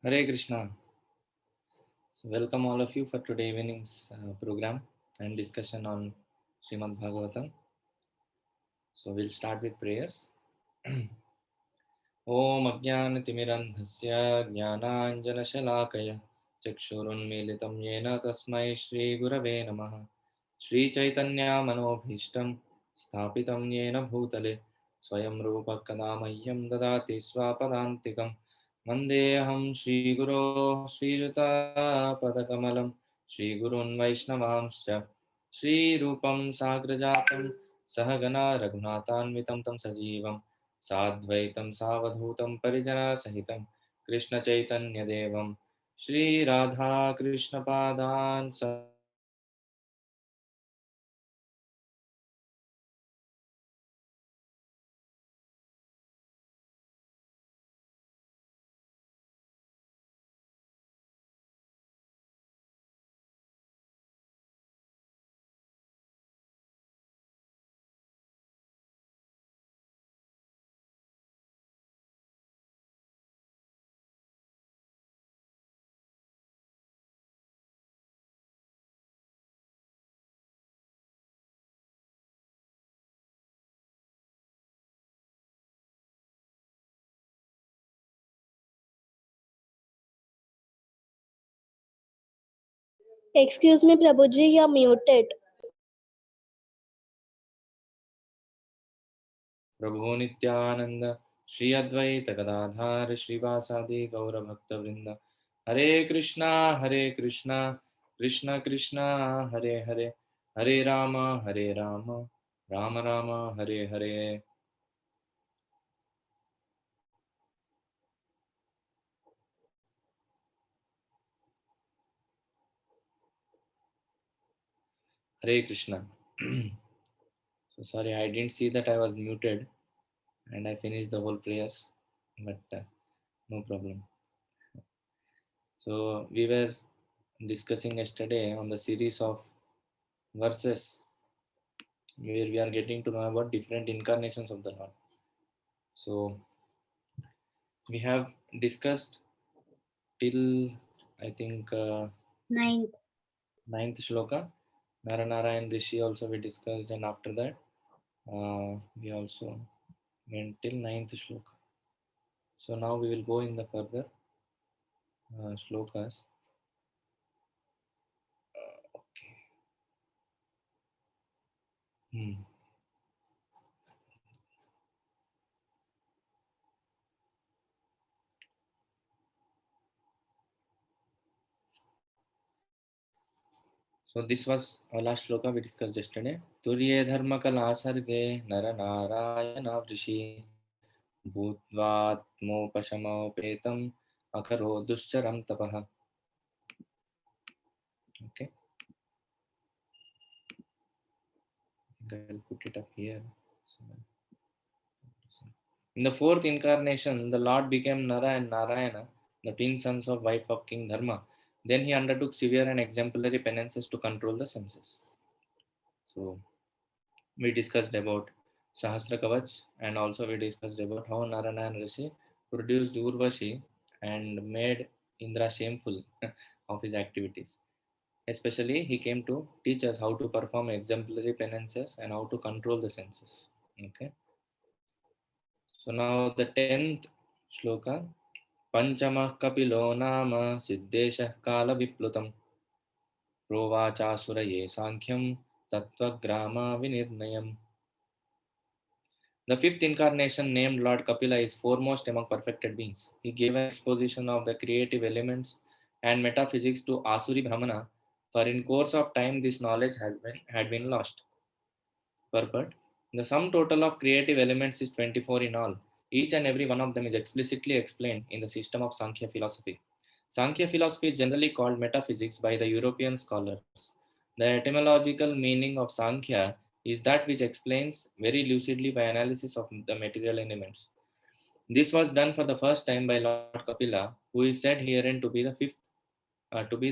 Hare Krishna. So welcome all of you for today evening's program and discussion on Srimad Bhagavatam. So we'll start with prayers. Om Ajnanatimirandhasya Jnananjanashalakaya Chakshurunmilitam Yena Tasmai Shri Gurave Namaha Shri Chaitanya Manobhishtam Sthapitam Yena Bhutale Swayam Rupa Kadamahyam Dadati Swapadantikam Vandeham Shri Guru Shri Juta Padakamalam Shri Gurun Vaishnavamsya Shri Rupam Sagrajatam Sahagana Raghunathanvitam Tam Sajivam साद्वैतं सावधूतं परिजनसहितं कृष्णचैतन्यदेवं श्रीराधाकृष्णपादान् सहगण Lalita श्रीविशाखान्वितांश्च Excuse me, Prabhuji, you're muted. प्रभो नित्यानंद श्री अद्वैत गदाधार श्रीवासादि गौरभक्तवृंद हरे Krishna Krishna Krishna Hare Hare Hare Ram Ram Ram Hare Hare Hare Krishna. So sorry, I didn't see that I was muted and I finished the whole prayers, but no problem. So we were discussing yesterday on the series of verses where we are getting to know about different incarnations of the Lord. So we have discussed till I think Ninth. ninth shloka. Naranarayan Rishi also we discussed, and after that we also went till ninth shloka. So now we will go in the further shlokas. Okay. Hmm. So this was our last shloka we discussed yesterday. तुर्ये धर्मकला सर्गे नर नारायण ऋषि भूत्वात्मोपशमोपेतम् अकरो दुश्चरं तपः. Okay, I think I'll put it up here. In the fourth incarnation, the Lord became Nara and Narayana, the twin sons of wife of King Dharma. Then he undertook severe and exemplary penances to control the senses. So we discussed about Sahasra Kavach, and also we discussed about how Narayan Rishi produced Urvashi and made Indra shameful of his activities. Especially, he came to teach us how to perform exemplary penances and how to control the senses. Okay. So now the 10th shloka. Panchamah kapilo nama siddeshah kala viplutam provachasuraye sankhyam tattvagrama vinirnayam. The fifth incarnation, named Lord Kapila, is foremost among perfected beings. He gave an exposition of the creative elements and metaphysics to Asuri Brahmana, for in course of time this knowledge had been lost. Purport. The sum total of creative elements is 24 in all. Each and every one of them is explicitly explained in the system of Sankhya philosophy. Sankhya philosophy is generally called metaphysics by the European scholars. The etymological meaning of Sankhya is that which explains very lucidly by analysis of the material elements. This was done for the first time by Lord Kapila, who is said herein to be the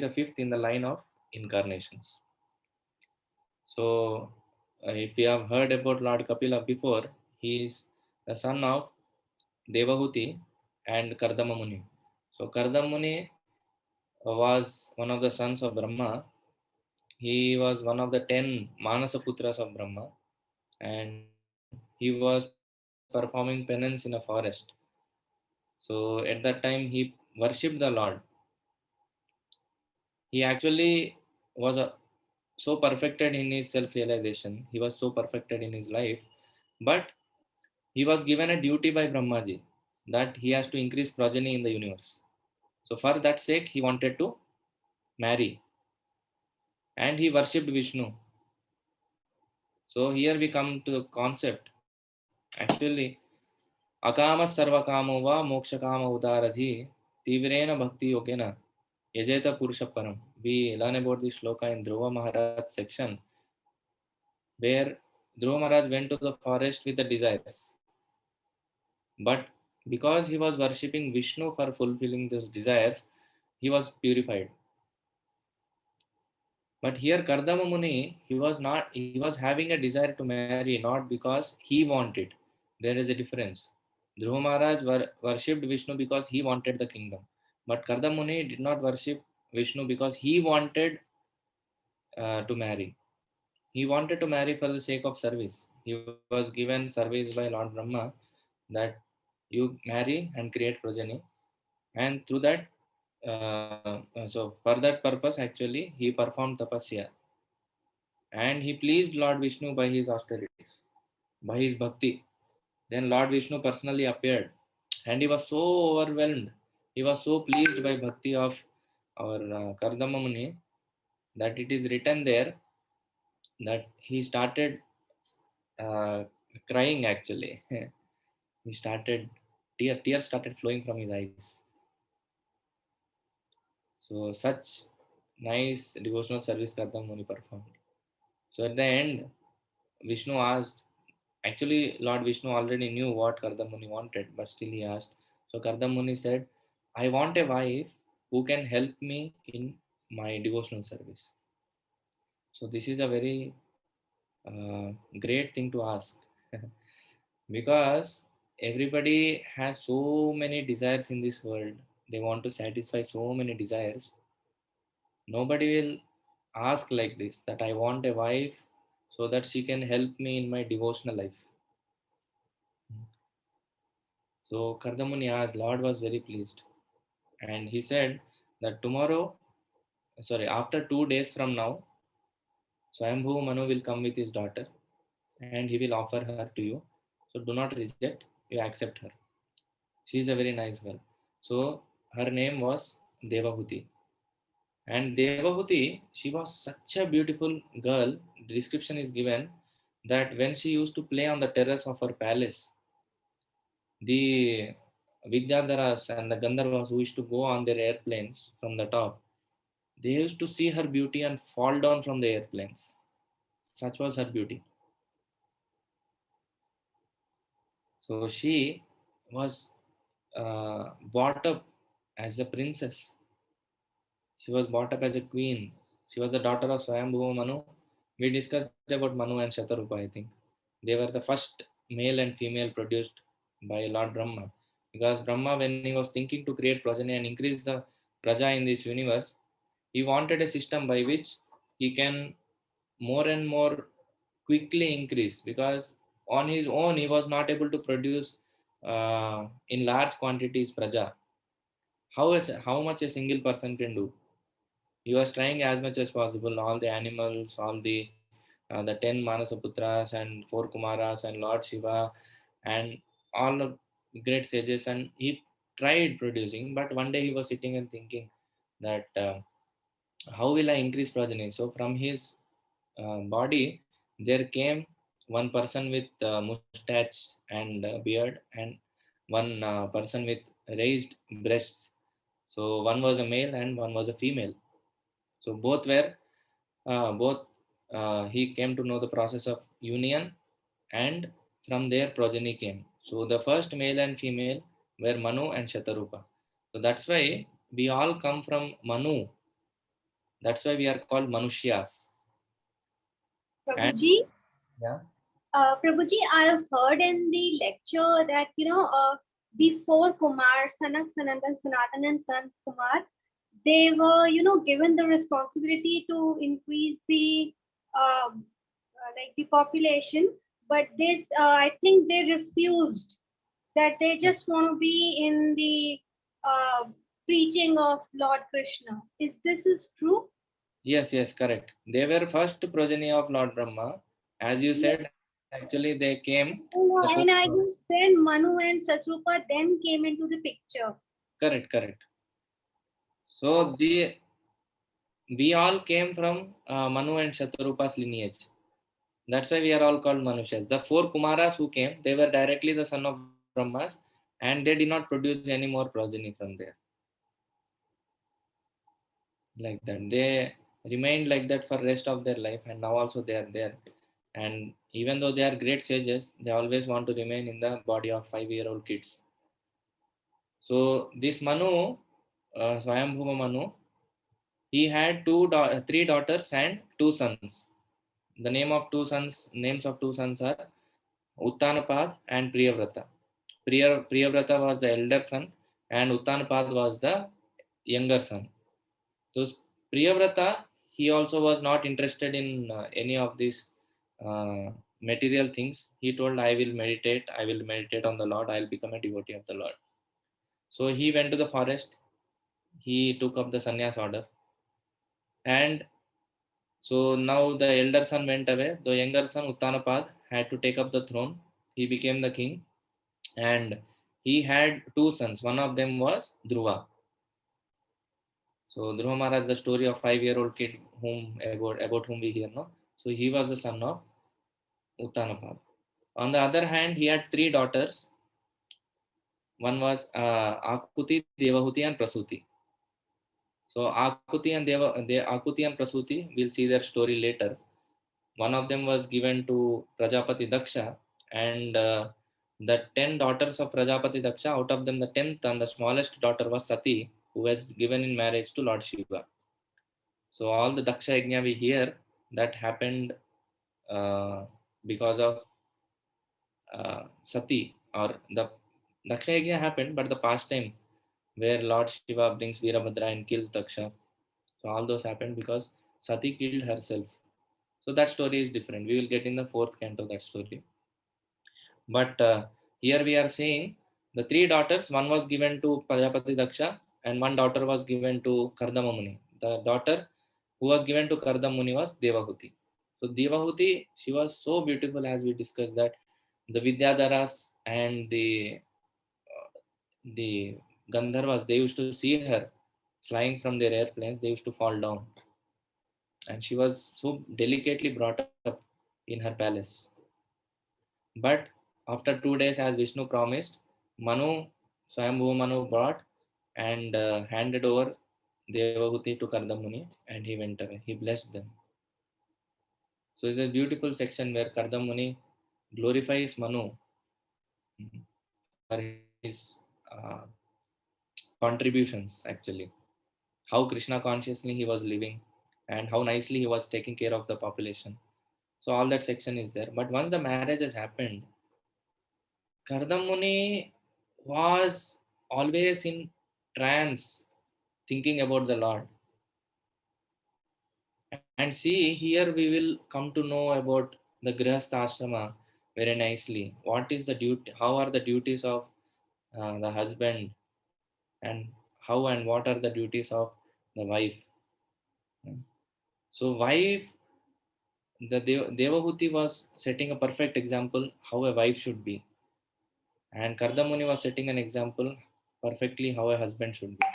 fifth in the line of incarnations. So, if you have heard about Lord Kapila before, he is the son of Devahuti and Kardama Muni. So Kardam Muni was one of the sons of Brahma. He was one of the 10 Manasa Putras of Brahma, and he was performing penance in a forest. So at that time, he worshipped the Lord. He actually was so perfected in his self realization, he was so perfected in his life, but he was given a duty by Brahmaji that he has to increase progeny in the universe. So for that sake, he wanted to marry and he worshipped Vishnu. So here we come to the concept. Actually, akama sarvakamo va mokshakama udaradhi tivrena bhakti yogena yajeta purusha param. We learn about this shloka in Dhruva Maharaj section, where Dhruva Maharaj went to the forest with the desires. But because he was worshipping Vishnu for fulfilling those desires, he was purified. But here Kardama Muni, he was having a desire to marry not because he wanted. There is a difference. Dhruva Maharaj worshipped Vishnu because he wanted the kingdom. But Kardama Muni did not worship Vishnu because he wanted to marry. He wanted to marry for the sake of service. He was given service by Lord Brahma that you marry and create progeny, and through that, so for that purpose, actually, he performed tapasya, and he pleased Lord Vishnu by his austerities, by his bhakti. Then Lord Vishnu personally appeared, and he was so overwhelmed. He was so pleased by bhakti of our Kardama Muni that it is written there that he started uh, crying actually. He started, tears started flowing from his eyes. So such nice devotional service Kardama Muni performed. So at the end, Vishnu asked, actually Lord Vishnu already knew what Kardama Muni wanted, but still he asked. So Kardama Muni said, I want a wife who can help me in my devotional service. So this is a very great thing to ask. Because everybody has so many desires in this world. They want to satisfy so many desires. Nobody will ask like this, that I want a wife so that she can help me in my devotional life. So Kardamuni asked, Lord was very pleased. And he said that after 2 days from now, Swayambhu Manu will come with his daughter and he will offer her to you. So do not reject, you accept her. She is a very nice girl. So her name was Devahuti. And Devahuti, she was such a beautiful girl. The description is given that when she used to play on the terrace of her palace, the Vidyadharas and the Gandharvas who used to go on their airplanes from the top, they used to see her beauty and fall down from the airplanes. Such was her beauty. So she was brought up as a princess. She was brought up as a queen. She was the daughter of Swayambhuva Manu. We discussed about Manu and Shatarupa, I think. They were the first male and female produced by Lord Brahma. Because Brahma, when he was thinking to create progeny and increase the praja in this universe, he wanted a system by which he can more and more quickly increase. Because on his own, he was not able to produce in large quantities praja. How much a single person can do? He was trying as much as possible, all the animals, all the 10 Manasaputras and 4 Kumaras and Lord Shiva and all the great sages, and he tried producing. But one day he was sitting and thinking that how will I increase progeny? So from his body there came one person with mustache and beard, and one person with raised breasts. So one was a male and one was a female. So both he came to know the process of union, and from there progeny came. So the first male and female were Manu and Shatarupa. So that's why we all come from Manu. That's why we are called Manushyas. And Prabhuji, yeah, Prabhuji, I have heard in the lecture that the four Kumar, Sanak, Sanandan, Sanatan, and Sant Kumar, they were, given the responsibility to increase the like the population, but this, I think they refused. That they just want to be in the uh, preaching of Lord Krishna. Is true? Yes, correct. They were first progeny of Lord Brahma. As you said, actually they came. And I guess then Manu and Satrupa then came into the picture. Correct. So we all came from Manu and Shatarupa's lineage. That's why we are all called Manushas. The four Kumaras who came, they were directly the son of Brahmas, and they did not produce any more progeny from there. Like that, they remained like that for rest of their life, and now also they are there. And even though they are great sages, they always want to remain in the body of 5-year-old kids. So this Manu, Swayambhuva Manu, he had three daughters and two sons. The names of two sons are Uttanapad and Priyavrata. Priyavrata was the elder son, and Uttanapad was the younger son. So Priyavrata, he also was not interested in any of these material things. He told, I will meditate on the Lord, I will become a devotee of the Lord. So he went to the forest, he took up the sannyas order, and so now the elder son went away. The younger son, Uttanapad, had to take up the throne. He became the king, and he had two sons. One of them was Dhruva. So Dhruva Maharaj, the story of 5-year-old kid about whom we hear now. So he was the son of Uttanapad. On the other hand, he had three daughters. One was Akuti, Devahuti, and Prasuti. So Akuti and Prasuti, we'll see their story later. One of them was given to Prajapati Daksha, and the 10 daughters of Prajapati Daksha, out of them the 10th and the smallest daughter was Sati, who was given in marriage to Lord Shiva. So all the Daksha Yajna we hear, that happened because of Sati, or the Daksha Yajna happened, but the pastime where Lord Shiva brings Veerabhadra and kills Daksha. So all those happened because Sati killed herself. So that story is different. We will get in the fourth canto that story. But here we are seeing the three daughters. One was given to Prajapati Daksha, and one daughter was given to Kardama Muni. The daughter who was given to Kardama Muni was Devahuti. So Devahuti, she was so beautiful, as we discussed, that the Vidyadharas and the Gandharvas, they used to see her flying from their airplanes. They used to fall down, and she was so delicately brought up in her palace. But after 2 days, as Vishnu promised, Manu, Swayambhuva Manu brought and handed over Devahuti to Kardamuni, and he went away. He blessed them. So it's a beautiful section where Kardamuni glorifies Manu for his contributions, actually. How Krishna consciously he was living, and how nicely he was taking care of the population. So all that section is there. But once the marriage has happened, Kardamuni was always in trance, thinking about the Lord. And see, here we will come to know about the Grihastha Ashrama very nicely. What is the duty? How are the duties of the husband, and how and what are the duties of the wife? So, wife, the Devahuti was setting a perfect example how a wife should be, and Kardamuni was setting an example perfectly how a husband should be.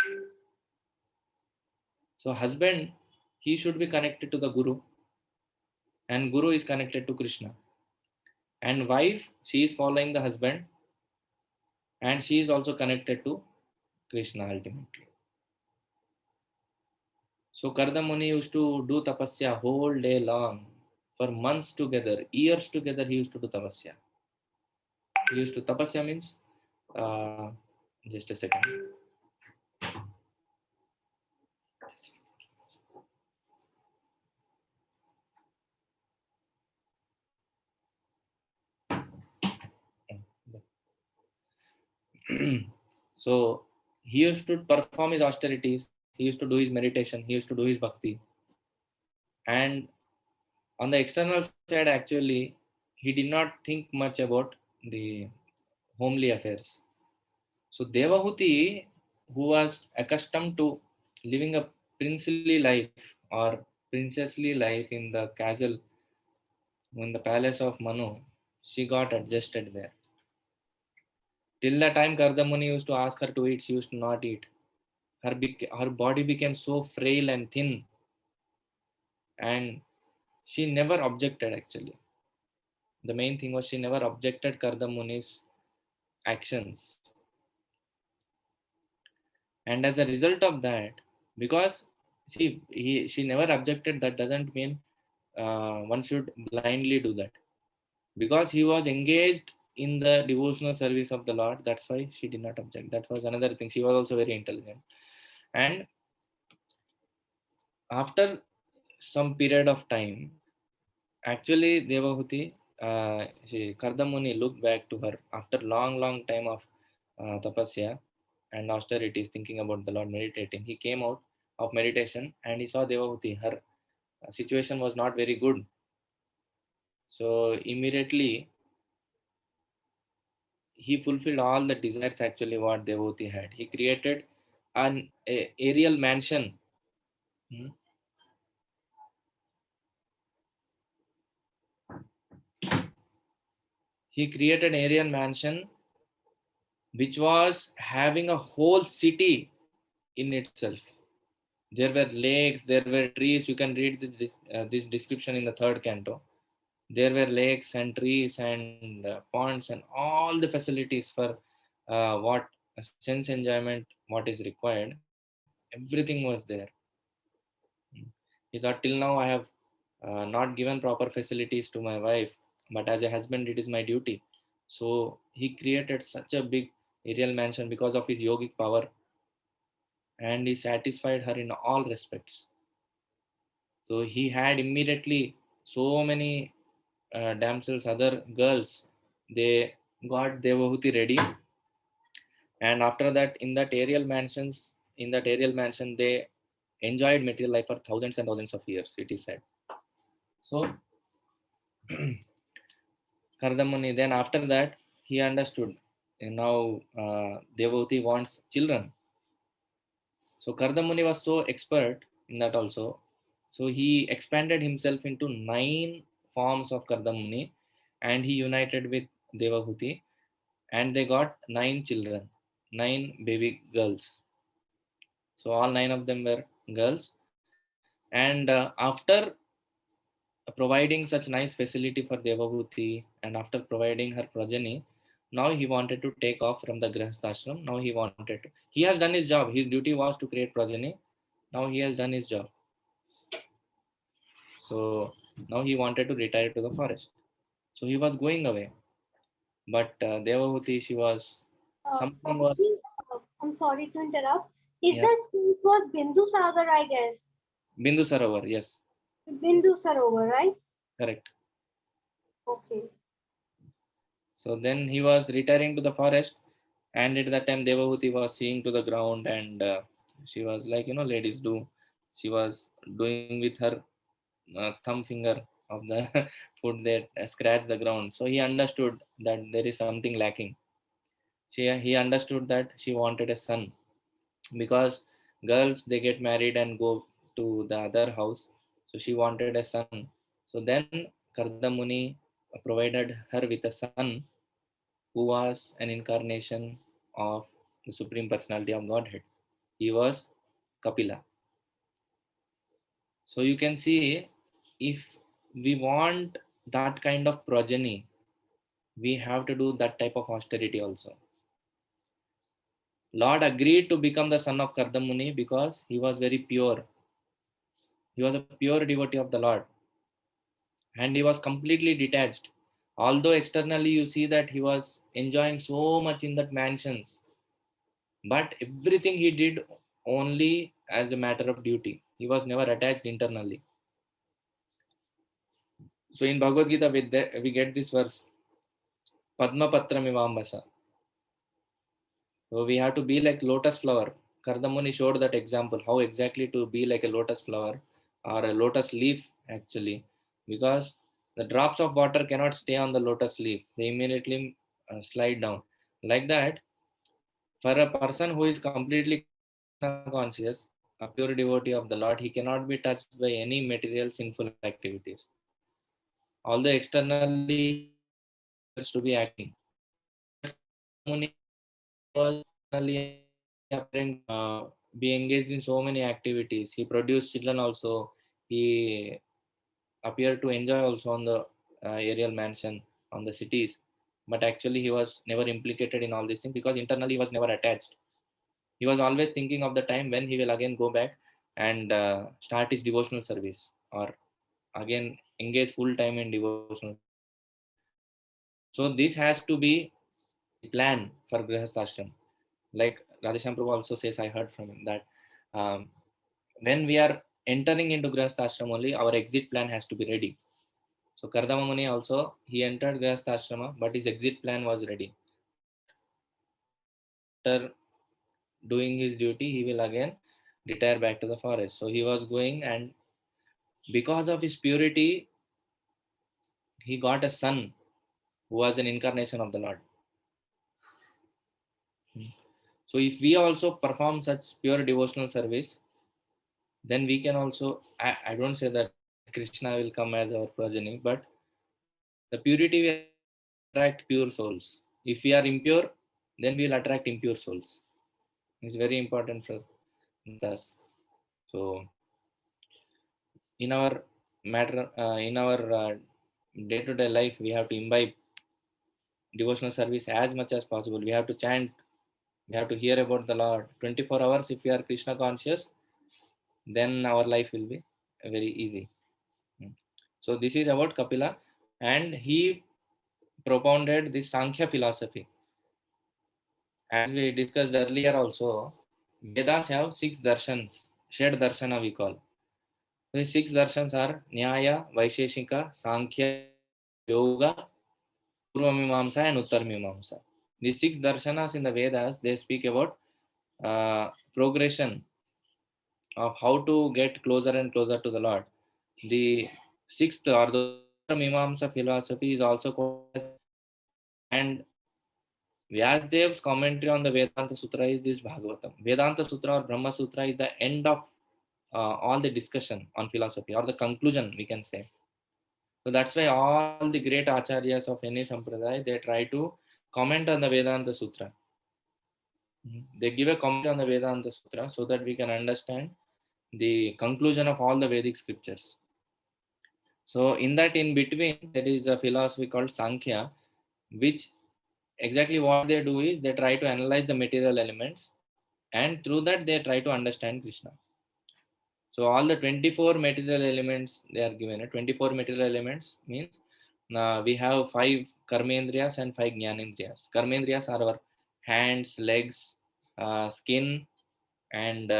So husband, he should be connected to the Guru, and Guru is connected to Krishna. And wife, she is following the husband, and she is also connected to Krishna ultimately. So Kardamuni used to do tapasya whole day long, for months together, years together. He used to do tapasya. He used to tapasya means just a second. So he used to perform his austerities, he used to do his meditation, he used to do his bhakti. And on the external side, actually, he did not think much about the homely affairs. So Devahuti, who was accustomed to living a princely life or princessly life in the castle, in the palace of Manu, she got adjusted there. Till the time Kardamuni used to ask her to eat, she used to not eat. Her body became so frail and thin, and she never objected actually. The main thing was she never objected Kardamuni's actions. And as a result of that, because she never objected, that doesn't mean one should blindly do that. Because he was engaged in the devotional service of the Lord, that's why she did not object. That was another thing. She was also very intelligent. And after some period of time, actually, Devahuti, Kardamuni looked back to her after long time of tapasya and austerities, thinking about the Lord, meditating. He came out of meditation and he saw Devahuti. Her situation was not very good. So immediately he fulfilled all the desires actually what Devahuti had. He created an aerial mansion. Hmm. He created an aerial mansion which was having a whole city in itself. There were lakes, there were trees. You can read this description in the third canto. There were lakes and trees and ponds and all the facilities for what sense enjoyment, what is required. Everything was there. He thought, till now I have not given proper facilities to my wife, but as a husband, it is my duty. So he created such a big aerial mansion because of his yogic power, and he satisfied her in all respects. So he had immediately so many damsels, other girls. They got Devahuti ready, and after that, in that aerial mansion, they enjoyed material life for thousands and thousands of years. It is said. So Kardamuni, then after that, he understood. And now Devahuti wants children. So Kardamuni was so expert in that also. So he expanded himself into 9 forms of Kardamuni, and he united with Devahuti, and they got 9 children, 9 baby girls. So all 9 of them were girls. And after providing such nice facility for Devahuti, and after providing her progeny, now he wanted to take off from the Grihasthashram. Now he wanted to. He has done his job. His duty was to create progeny. Now he has done his job. So now he wanted to retire to the forest. So he was going away. But Devahuti, she was, something was, Prabhuji, I'm sorry to interrupt. Is yeah, this place was Bindu Sagar, I guess? Bindu Sarovar, yes, Bindu Sarovar, right? correct. Okay. So then he was retiring to the forest, and at that time Devahuti was seeing to the ground, and she was like, ladies do. She was doing with her thumb finger of the foot that scratched the ground. So he understood that there is something lacking. He understood that she wanted a son, because girls, they get married and go to the other house. So she wanted a son. So then Kardamuni provided her with a son who was an incarnation of the Supreme Personality of Godhead. He was Kapila. So you can see, if we want that kind of progeny, we have to do that type of austerity also. Lord agreed to become the son of Kardamuni because he was very pure. He was a pure devotee of the Lord, and he was completely detached. Although externally you see that he was enjoying so much in that mansions, but everything he did only as a matter of duty. He was never attached internally. So in Bhagavad Gita, we get this verse, Padma Patra Mivambasa. So we have to be like lotus flower. Kardamuni showed that example, how exactly to be like a lotus flower or a lotus leaf actually, because the drops of water cannot stay on the lotus leaf. They immediately slide down. Like that, for a person who is completely conscious, a pure devotee of the Lord, he cannot be touched by any material sinful activities. Although externally he appears to be acting, but Muni was externally appearing be engaged in so many activities. He produced children also. He appeared to enjoy also on the aerial mansion on the cities. But actually, he was never implicated in all these things because internally he was never attached. He was always thinking of the time when he will again go back and start his devotional service or again engage full time in devotional. So this has to be the plan for Grihasthashram. Like Radhesham Prabhu also says, I heard from him that um, when we are entering into Grihasthashram only, our exit plan has to be ready. So Kardama Muni also, he entered Grihastha but his exit plan was ready. After doing his duty, he will again retire back to the forest. So he was going, and because of his purity, he got a son who was an incarnation of the Lord. So if we also perform such pure devotional service, then we can also, I don't say that Krishna will come as our progeny, but the purity will attract pure souls. If we are impure, then we will attract impure souls. It's very important for us. So in our in our day-to-day life, we have to imbibe devotional service as much as possible. We have to chant. We have to hear about the Lord 24 hours. If we are Krishna conscious, then our life will be very easy. So this is about Kapila, and he propounded this Sankhya philosophy. As we discussed earlier also, Vedas have 6 darshans, Shed Darshana we call. The 6 darshans are Nyaya, Vaisheshika, Sankhya, Yoga, Purva Mimamsa and Uttar Mimamsa. The 6 darshanas in the Vedas, they speak about progression of how to get closer and closer to the Lord. The sixth or the Mimamsa philosophy is also called as, and Vyasdev's commentary on the Vedanta Sutra is this Bhagavatam. Vedanta Sutra or Brahma Sutra is the end of all the discussion on philosophy, or the conclusion, we can say. So that's why all the great acharyas of any sampradaya, they try to comment on the Vedanta Sutra. They give a comment on the Vedanta Sutra so that we can understand the conclusion of all the Vedic scriptures. So in that in between, there is a philosophy called Sankhya, which exactly what they do is they try to analyze the material elements, and through that they try to understand Krishna. So all the 24 material elements they are given. 24 material elements means we have 5 karmendriyas and 5 jnanendriyas. Karmendriyas are our hands, legs, skin, and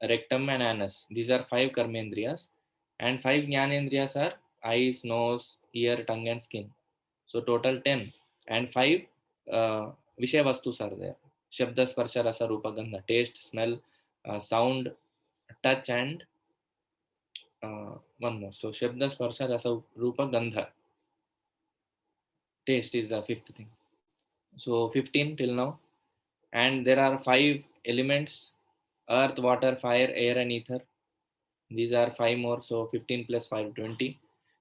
rectum and anus. These are 5 karmendriyas, and 5 jnanendriyas are eyes, nose, ear, tongue, and skin. So total 10, and 5 Vishaya Vastus are there. Shabda, Sparsha, Rasa, Rupa, Gandha. Taste, smell, sound, touch, and one more. So Shabda, Sparsha, Rasa, Rupa, Gandha. Taste is the fifth thing. So 15 till now. And there are 5 elements: earth, water, fire, air, and ether. These are 5 more. So 15 plus 5, 20.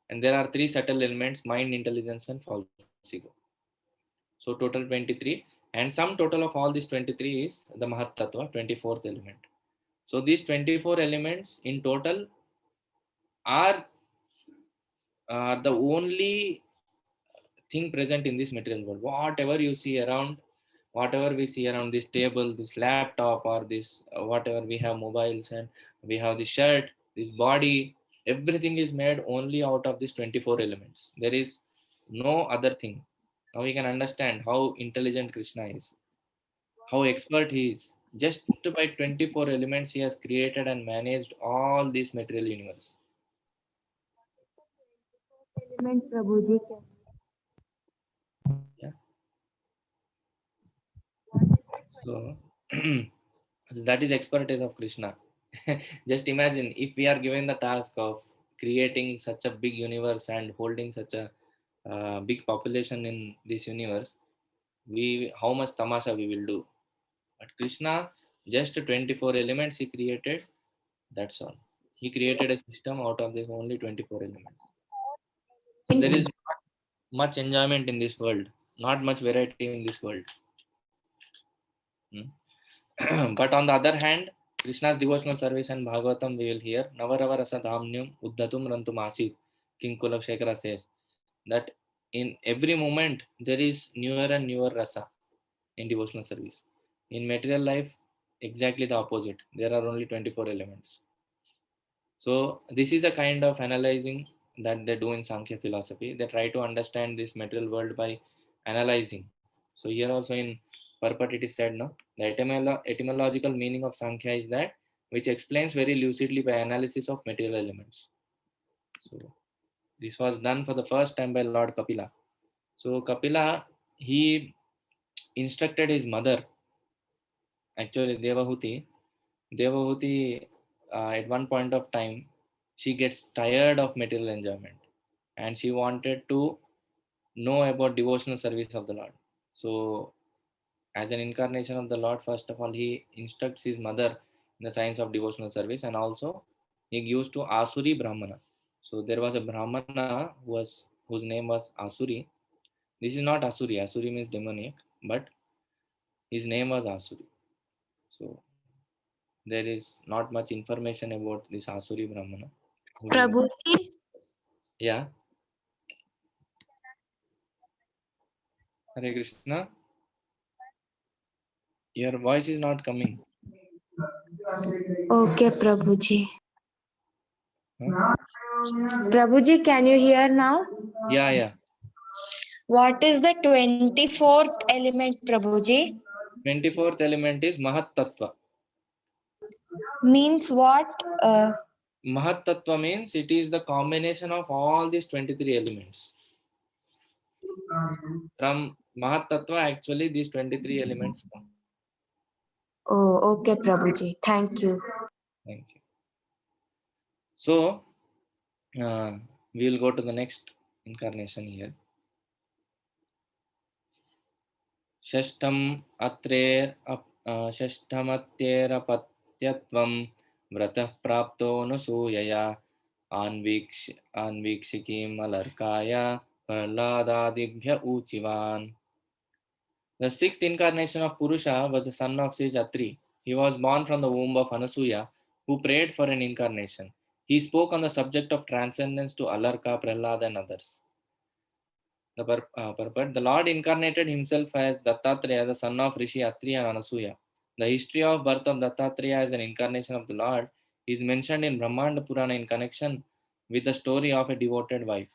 And there are 3 subtle elements: mind, intelligence, and false ego. So total 23. And sum total of all these 23 is the Mahat Tattva, 24th element. So these 24 elements in total are the only thing present in this material world. Whatever you see around, whatever we see around this table, this laptop, or this whatever we have mobiles, and we have this shirt, this body, everything is made only out of these 24 elements. There is no other thing. Now we can understand how intelligent Krishna is, how expert he is. Just by 24 elements, he has created and managed all this material universe. Element Prabhu ji Yeah. So that is expertise of Krishna. Just imagine if we are given the task of creating such a big universe and holding such a big population in this universe, we how much tamasha we will do. But Krishna, just 24 elements he created. That's all. He created a system out of this only 24 elements. So there is not much enjoyment in this world, not much variety in this world. But on the other hand, Krishna's devotional service and Bhagavatam we will hear Navarava Rasa Dhamnyam Uddatum Rantum Asit. King Kulakshekara says that in every moment there is newer and newer rasa in devotional service. In material life, exactly the opposite. There are only 24 elements. So this is the kind of analyzing that they do in Sankhya philosophy. They try to understand this material world by analyzing. So here also in Purport it is said, no, the etymological meaning of Sankhya is that which explains very lucidly by analysis of material elements. So this was done for the first time by Lord Kapila. So Kapila, he instructed his mother, actually Devahuti, at one point of time, she gets tired of material enjoyment and she wanted to know about devotional service of the Lord. So, as an incarnation of the Lord, first of all, he instructs his mother in the science of devotional service and also he gives to Asuri Brahmana. So, there was a Brahmana whose name was Asuri. This is not Asuri, Asuri means demoniac, but his name was Asuri. So, there is not much information about this Asuri Brahmana. Prabhuji, Yeah, Hare Krishna. Your voice is not coming. okay, Prabhuji. Huh? Prabhuji, can you hear now? Yeah. What is the 24th element, Prabhuji? 24th element is Mahat Tattva. Means what? Mahat Tattva means it is the combination of all these 23 elements. From Mahat Tattva, actually, these 23 elements come. Oh, okay, Prabhuji. Thank you. Thank you. So, we will go to the next incarnation here. षष्ठमत्येरपत्यत्वं व्रतः प्राप्तोऽनुसूयया अन्वीक्षिकीम् अलर्काय प्रह्लादादिभ्य ऊचिवान्. The sixth incarnation of Purusha was the son of sage Atri. He was born from the womb of Anasuya, who prayed for an incarnation. He spoke on the subject of transcendence to Alarka, Prahlad, and others. Purport. The Lord incarnated himself as Dattatreya, the son of Rishi Atri and Anasuya. The history of birth of Dattatreya as an incarnation of the Lord is mentioned in Brahmanda Purana in connection with the story of a devoted wife.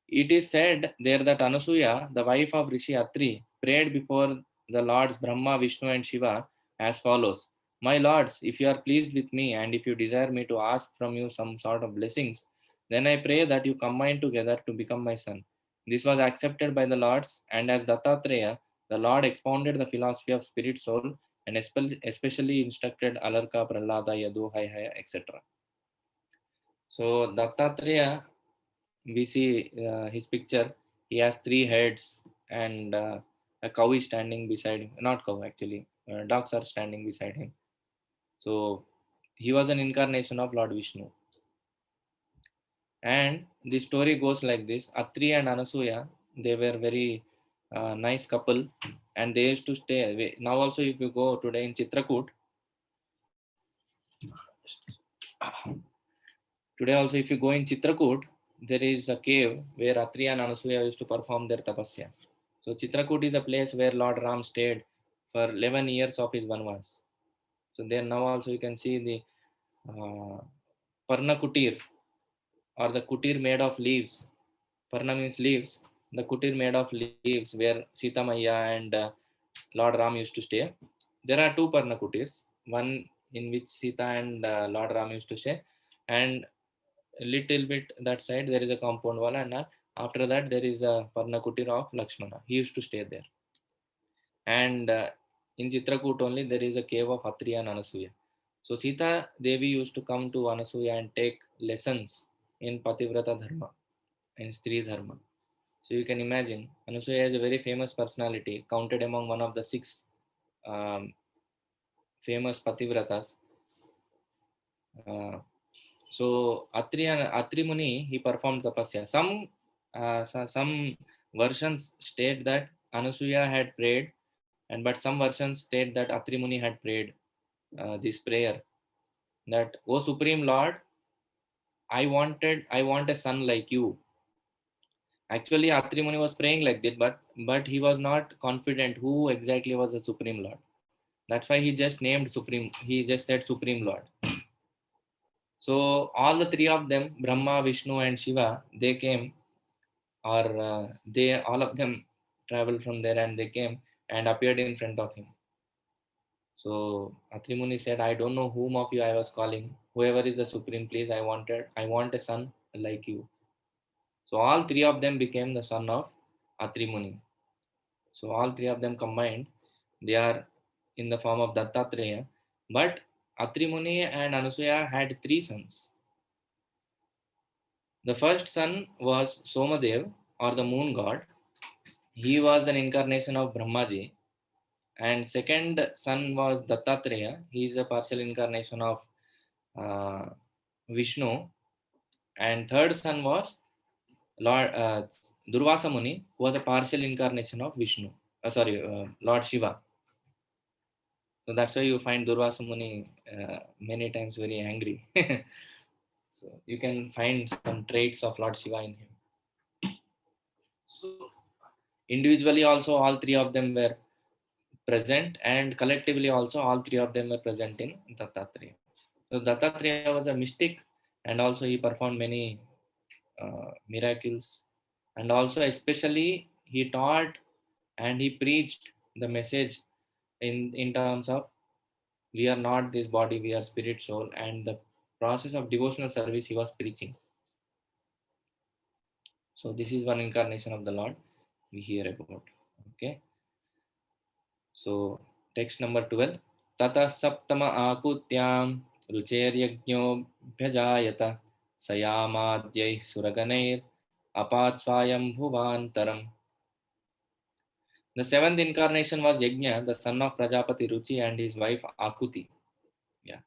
It is said there that Anasuya, the wife of Rishi Atri, prayed before the Lords Brahma, Vishnu, and Shiva as follows: My lords, if you are pleased with me and if you desire me to ask from you some sort of blessings, then I pray that you combine together to become my son. This was accepted by the lords, and as Dattatreya, the Lord expounded the philosophy of spirit soul and especially instructed Alarka, Prahlada, Yadu, Haihaya, etc. So Dattatreya, we see his picture. He has three heads and a cow is standing beside him. Not cow, actually. Dogs are standing beside him. So he was an incarnation of Lord Vishnu. And the story goes like this: Atri and Anasuya, they were very nice couple, and they used to stay. Now also, if you go today in Chitrakoot, today also if you go in Chitrakoot, there is a cave where Atri and Anasuya used to perform their tapasya. So Chitrakoot is a place where Lord Ram stayed for 11 years of his Vanvas. So there now also you can see the Parna Kutir, or the kutir made of leaves. Parna means leaves. The kutir made of leaves where Sita Maya and Lord Ram used to stay. There are two Parna Kutirs, one in which Sita and Lord Ram used to stay, and a little bit that side there is a compound wall, and after that there is a Parna Kutir of Lakshmana. He used to stay there. And in Chitrakoot only there is a cave of Atri and Anasuya. So Sita Devi used to come to Anasuya and take lessons in Pativrata Dharma and Stri Dharma. So you can imagine Anasuya is a very famous personality, counted among one of the 6 um, famous Pativratas. Uh, so Atri Muni, he performed tapasya. Some versions state that Anasuya had prayed, but some versions state that Atri Muni had prayed this prayer, that O Supreme Lord, I want a son like you. Actually, Atri Muni was praying like that, but he was not confident who exactly was the Supreme Lord. That's why he just named Supreme. He just said Supreme Lord. So all the 3 of them, Brahma, Vishnu, and Shiva, they came, or they all of them traveled from there, and they came and appeared in front of him. So Atri Muni said, I don't know whom of you I was calling. Whoever is the supreme, please, I want a son like you. So all 3 of them became the son of Atri Muni. So all 3 of them combined, they are in the form of Dattatreya. But Atri Muni and Anasuya had 3 sons. The first son was Somadev, or the moon god. He was an incarnation of Brahmaji. And second son was Dattatreya. He is a partial incarnation of uh, Vishnu. And third son was Lord Durvasa Muni, who was a partial incarnation of Vishnu. Lord Shiva. So that's why you find Durvasa Muni many times very angry. So you can find some traits of Lord Shiva in him. So individually also all 3 of them were present, and collectively also all 3 of them were present in Dattatreya. So Dattatreya was a mystic, and also he performed many miracles, and also especially he taught and he preached the message in terms of we are not this body, we are spirit, soul, and the process of devotional service he was preaching. So this is one incarnation of the Lord we hear about. Okay. So text number 12. Tata saptama akutyam rucheryajno bhajayata sayamadyai suraganeir apatsvayam bhuvantaram. The 7th incarnation was Yajna, the son of Prajapati Ruchi and his wife Akuti. Yeah.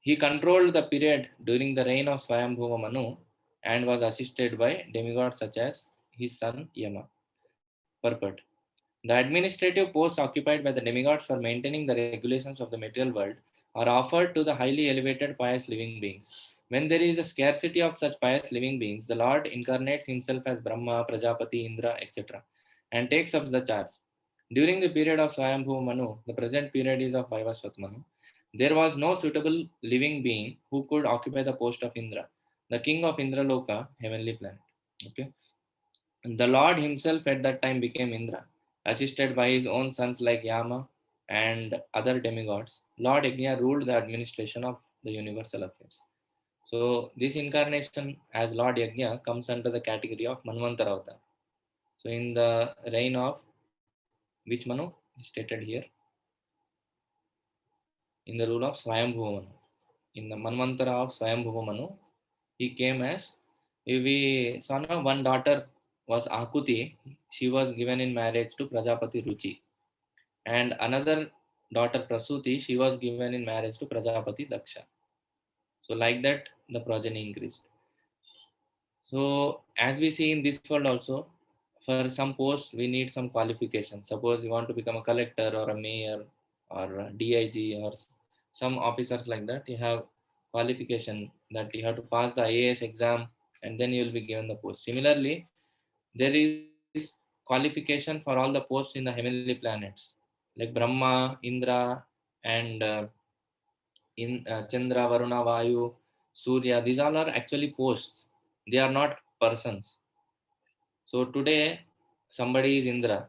He controlled the period during the reign of Swayambhuva Manu and was assisted by demigods such as his son Yama. Purport. The administrative posts occupied by the demigods for maintaining the regulations of the material world are offered to the highly elevated pious living beings. When there is a scarcity of such pious living beings, the Lord incarnates himself as Brahma, Prajapati, Indra, etc., and takes up the charge. During the period of Swayambhuva Manu, the present period is of Vaivasvat Manu, there was no suitable living being who could occupy the post of Indra, the king of Indraloka, heavenly planet. Okay. The Lord himself at that time became Indra, assisted by his own sons like Yama and other demigods. Lord Yajna ruled the administration of the universal affairs. So this incarnation as Lord Yajna comes under the category of Manvantara Avatar. So in the reign of which Manu stated here? In the rule of Swayambhuva Manu. In the Manvantara of Swayambhuva Manu, he came as, if we saw now, one daughter was Akuti. She was given in marriage to Prajapati Ruchi. And another daughter Prasuti, she was given in marriage to Prajapati Daksha. So like that, the progeny increased. So as we see in this world also, for some posts, we need some qualifications. Suppose you want to become a collector or a mayor or a DIG or some officers like that, you have qualification that you have to pass the IAS exam and then you will be given the post. Similarly, there is qualification for all the posts in the heavenly planets like Brahma, Indra, and Chandra, Varuna, Vayu, Surya. These all are actually posts. They are not persons. So today somebody is Indra,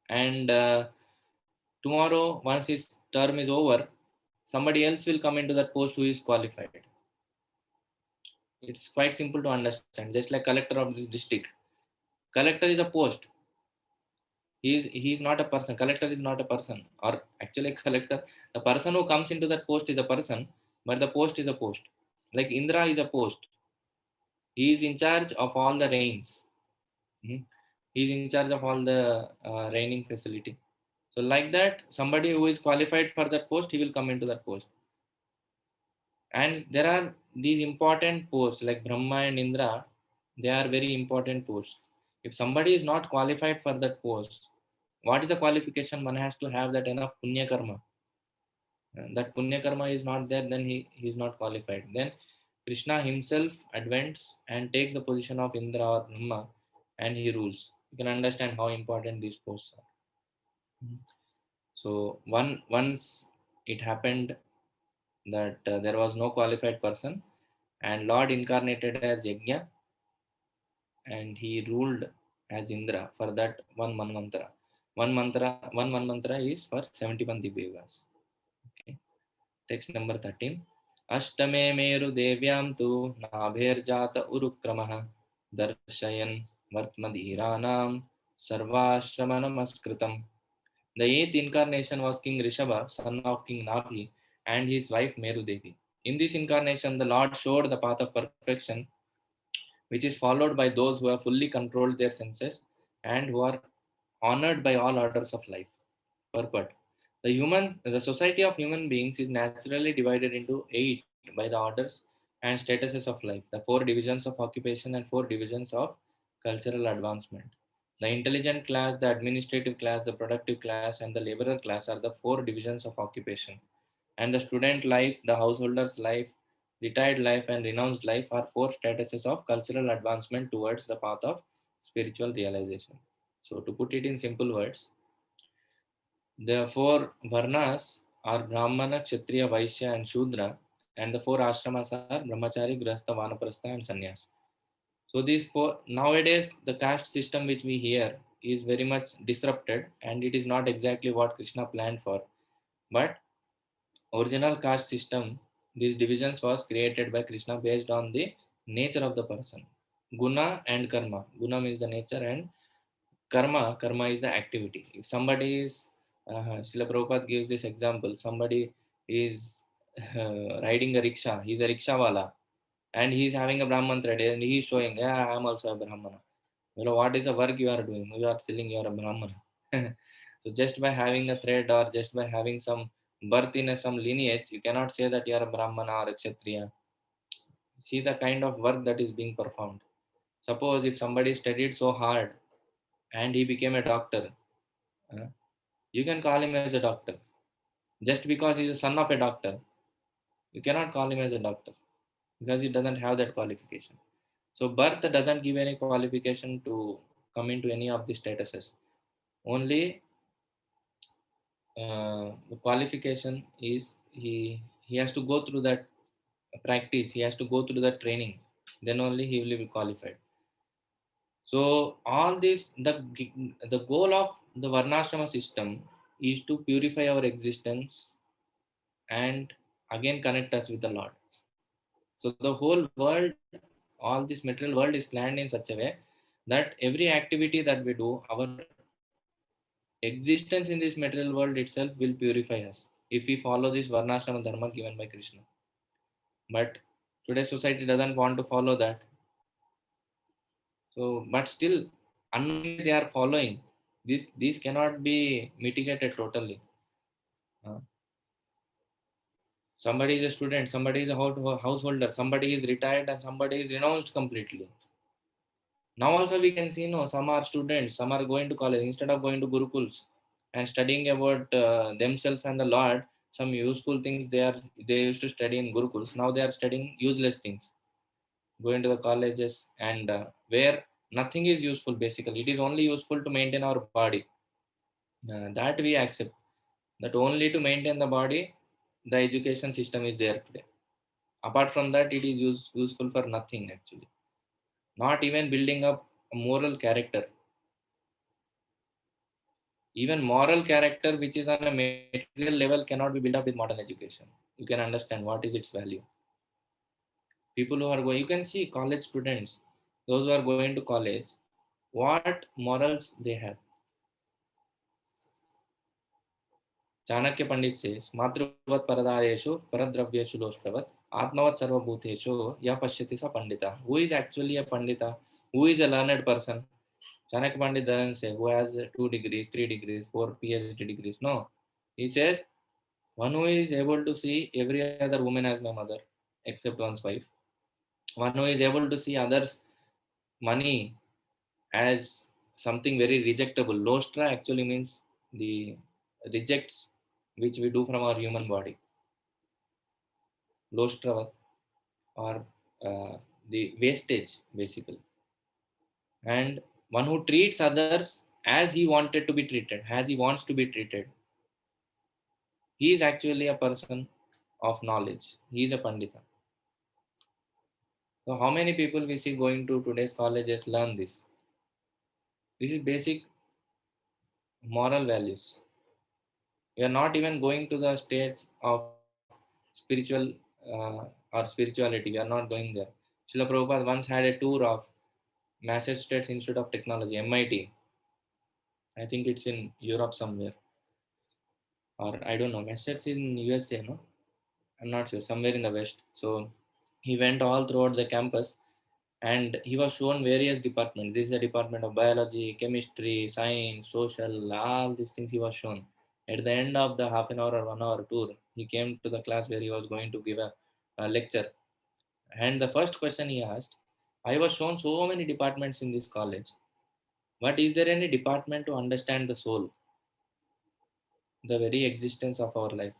and tomorrow once his term is over, somebody else will come into that post who is qualified. It's quite simple to understand. Just like collector of this district. Collector is a post. He is not a person. Collector is not a person, or actually collector. The person who comes into that post is a person, but the post is a post. Like Indra is a post. He is in charge of all the rains. Mhm. He is in charge of all the raining facility. So like that, somebody who is qualified for that post, he will come into that post. And there are these important posts like Brahma and Indra. They are very important posts. If somebody is not qualified for that post, what is the qualification? One has to have that enough punya karma. That punya karma is not there, then he is not qualified. Then Krishna himself advents and takes the position of Indra or Brahma, and he rules. You can understand how important these posts are. So once it happened that there was no qualified person, and Lord incarnated as Yajna, and he ruled as Indra for that one mantra. One mantra is for 71 Divyas. Okay. Text number 13. Ashtame meru devyam tu nabherjata urukramah darshayan vartmadhiranam sarvashramanamaskritam. The eighth incarnation was King Rishabha, son of King Nabhi, and his wife Meru Devi. In this incarnation, the Lord showed the path of perfection, which is followed by those who have fully controlled their senses and who are honored by all orders of life. Purport. The society of human beings is naturally divided into 8 by the orders and statuses of life, the 4 divisions of occupation and 4 divisions of cultural advancement. The intelligent class, the administrative class, the productive class, and the laborer class are the 4 divisions of occupation. And the student life, the householder's life, retired life, and renounced life are 4 statuses of cultural advancement towards the path of spiritual realization. So, to put it in simple words, the 4 Varnas are Brahmana, Kshatriya, Vaishya, and Shudra, and the 4 ashramas are Brahmachari, Grihastha, Vanaprastha, and Sannyas. So these 4, nowadays the caste system which we hear is very much disrupted, and it is not exactly what Krishna planned for. But original caste system, these divisions was created by Krishna based on the nature of the person. Guna and karma. Guna is the nature, and karma is the activity. If somebody is, Srila Prabhupada gives this example, somebody is riding a rickshaw, he's a rickshawala, and he's having a Brahman thread, and he's showing, yeah, I'm also a Brahmana. You know, what is the work you are doing? You are selling, you are a Brahmana. So just by having a thread or just by having some birth in some lineage, you cannot say that you are a Brahmana or a Kshatriya. See the kind of work that is being performed. Suppose if somebody studied so hard and he became a doctor, uh, you can call him as a doctor. Just because he's a son of a doctor, you cannot call him as a doctor because he doesn't have that qualification. So birth doesn't give any qualification to come into any of the statuses. Only the qualification is he has to go through that practice. He has to go through that training. Then only he will be qualified. So all this, the goal of the Varnashrama system is to purify our existence and again connect us with the Lord. So the whole world, all this material world is planned in such a way that every activity that we do, our existence in this material world itself will purify us if we follow this Varnashrama dharma given by Krishna. But today's society doesn't want to follow that. So, but still, unknowingly they are following. This cannot be mitigated totally. Uh, Somebody is a student, somebody is a householder, somebody is retired, and somebody is renounced completely. Now also we can see, no, some are students, some are going to college instead of going to gurukuls and studying about themselves and the Lord. Some useful things they used to study in gurukuls. Now they are studying useless things, going to the colleges, and where nothing is useful. Basically, it is only useful to maintain our body. That we accept. That only to maintain the body, the education system is there today. Apart from that, it is useful for nothing actually. Not even building up a moral character. Even moral character, which is on a material level, cannot be built up with modern education. You can understand what is its value. People who are going, you can see college students, those who are going to college, what morals they have. Chanakya Pandit says, Matruvat Paradayeshu Paradravyeshu Loshkavat Atmavat Sarvabhuteshu Ya Pashyati Sa Pandita. Who is actually a Pandita? Who is a learned person? Chanakya Pandit doesn't say who has 2 degrees, 3 degrees, 4 PhD degrees. No. He says one who is able to see every other woman as my mother, except one's wife. One who is able to see others' money as something very rejectable. Lostra actually means the rejects which we do from our human body. Lostra or the wastage basically. And one who treats others as he wanted to be treated, as he wants to be treated. He is actually a person of knowledge. He is a Pandita. So how many people we see going to today's colleges learn this? This is basic moral values. We are not even going to the stage of spiritual or spirituality. We are not going there. Srila Prabhupada once had a tour of Massachusetts Institute of Technology, MIT. I think it's in Europe somewhere. Or I don't know. Massachusetts in USA, no? I'm not sure. Somewhere in the West. So he went all throughout the campus and he was shown various departments. This is a department of biology, chemistry, science, social, all these things he was shown. At the end of the half an hour or 1 hour tour, he came to the class where he was going to give a lecture. And the first question he asked, I was shown so many departments in this college, but is there any department to understand the soul, the very existence of our life?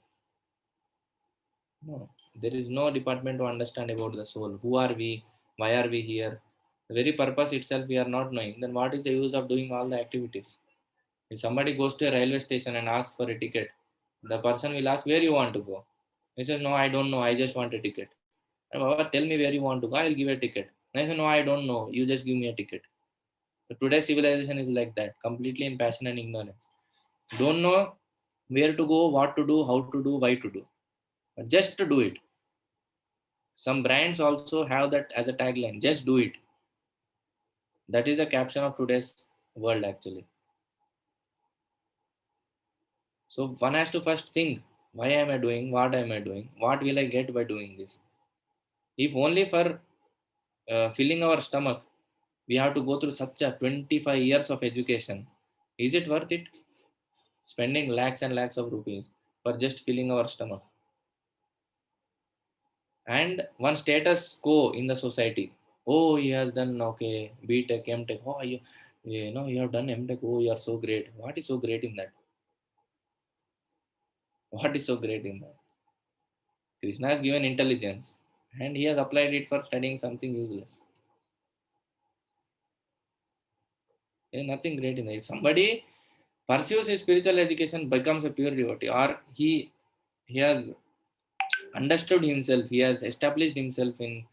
No, there is no department to understand about the soul. Who are we? Why are we here? The very purpose itself we are not knowing. Then what is the use of doing all the activities? If somebody goes to a railway station and asks for a ticket, the person will ask where you want to go. He says, no, I don't know. I just want a ticket. And Baba, tell me where you want to go. I'll give a ticket. And I say, no, I don't know. You just give me a ticket. So today's civilization is like that, completely in passion and ignorance. Don't know where to go, what to do, how to do, why to do. But just to do it. Some brands also have that as a tagline, just do it. That is the caption of today's world actually. So one has to first think, why am I doing, what am I doing, what will I get by doing this? If only for filling our stomach, we have to go through such a 25 years of education. Is it worth it? Spending lakhs and lakhs of rupees for just filling our stomach. And one status quo in the society. Oh, he has done okay, BTech, MTech. Oh, you have done MTech. Oh, you are so great. What is so great in that? What is so great in that? Krishna has given intelligence and he has applied it for studying something useless. There is nothing great in that. If somebody pursues his spiritual education, becomes a pure devotee, or he has understood himself, he has established himself in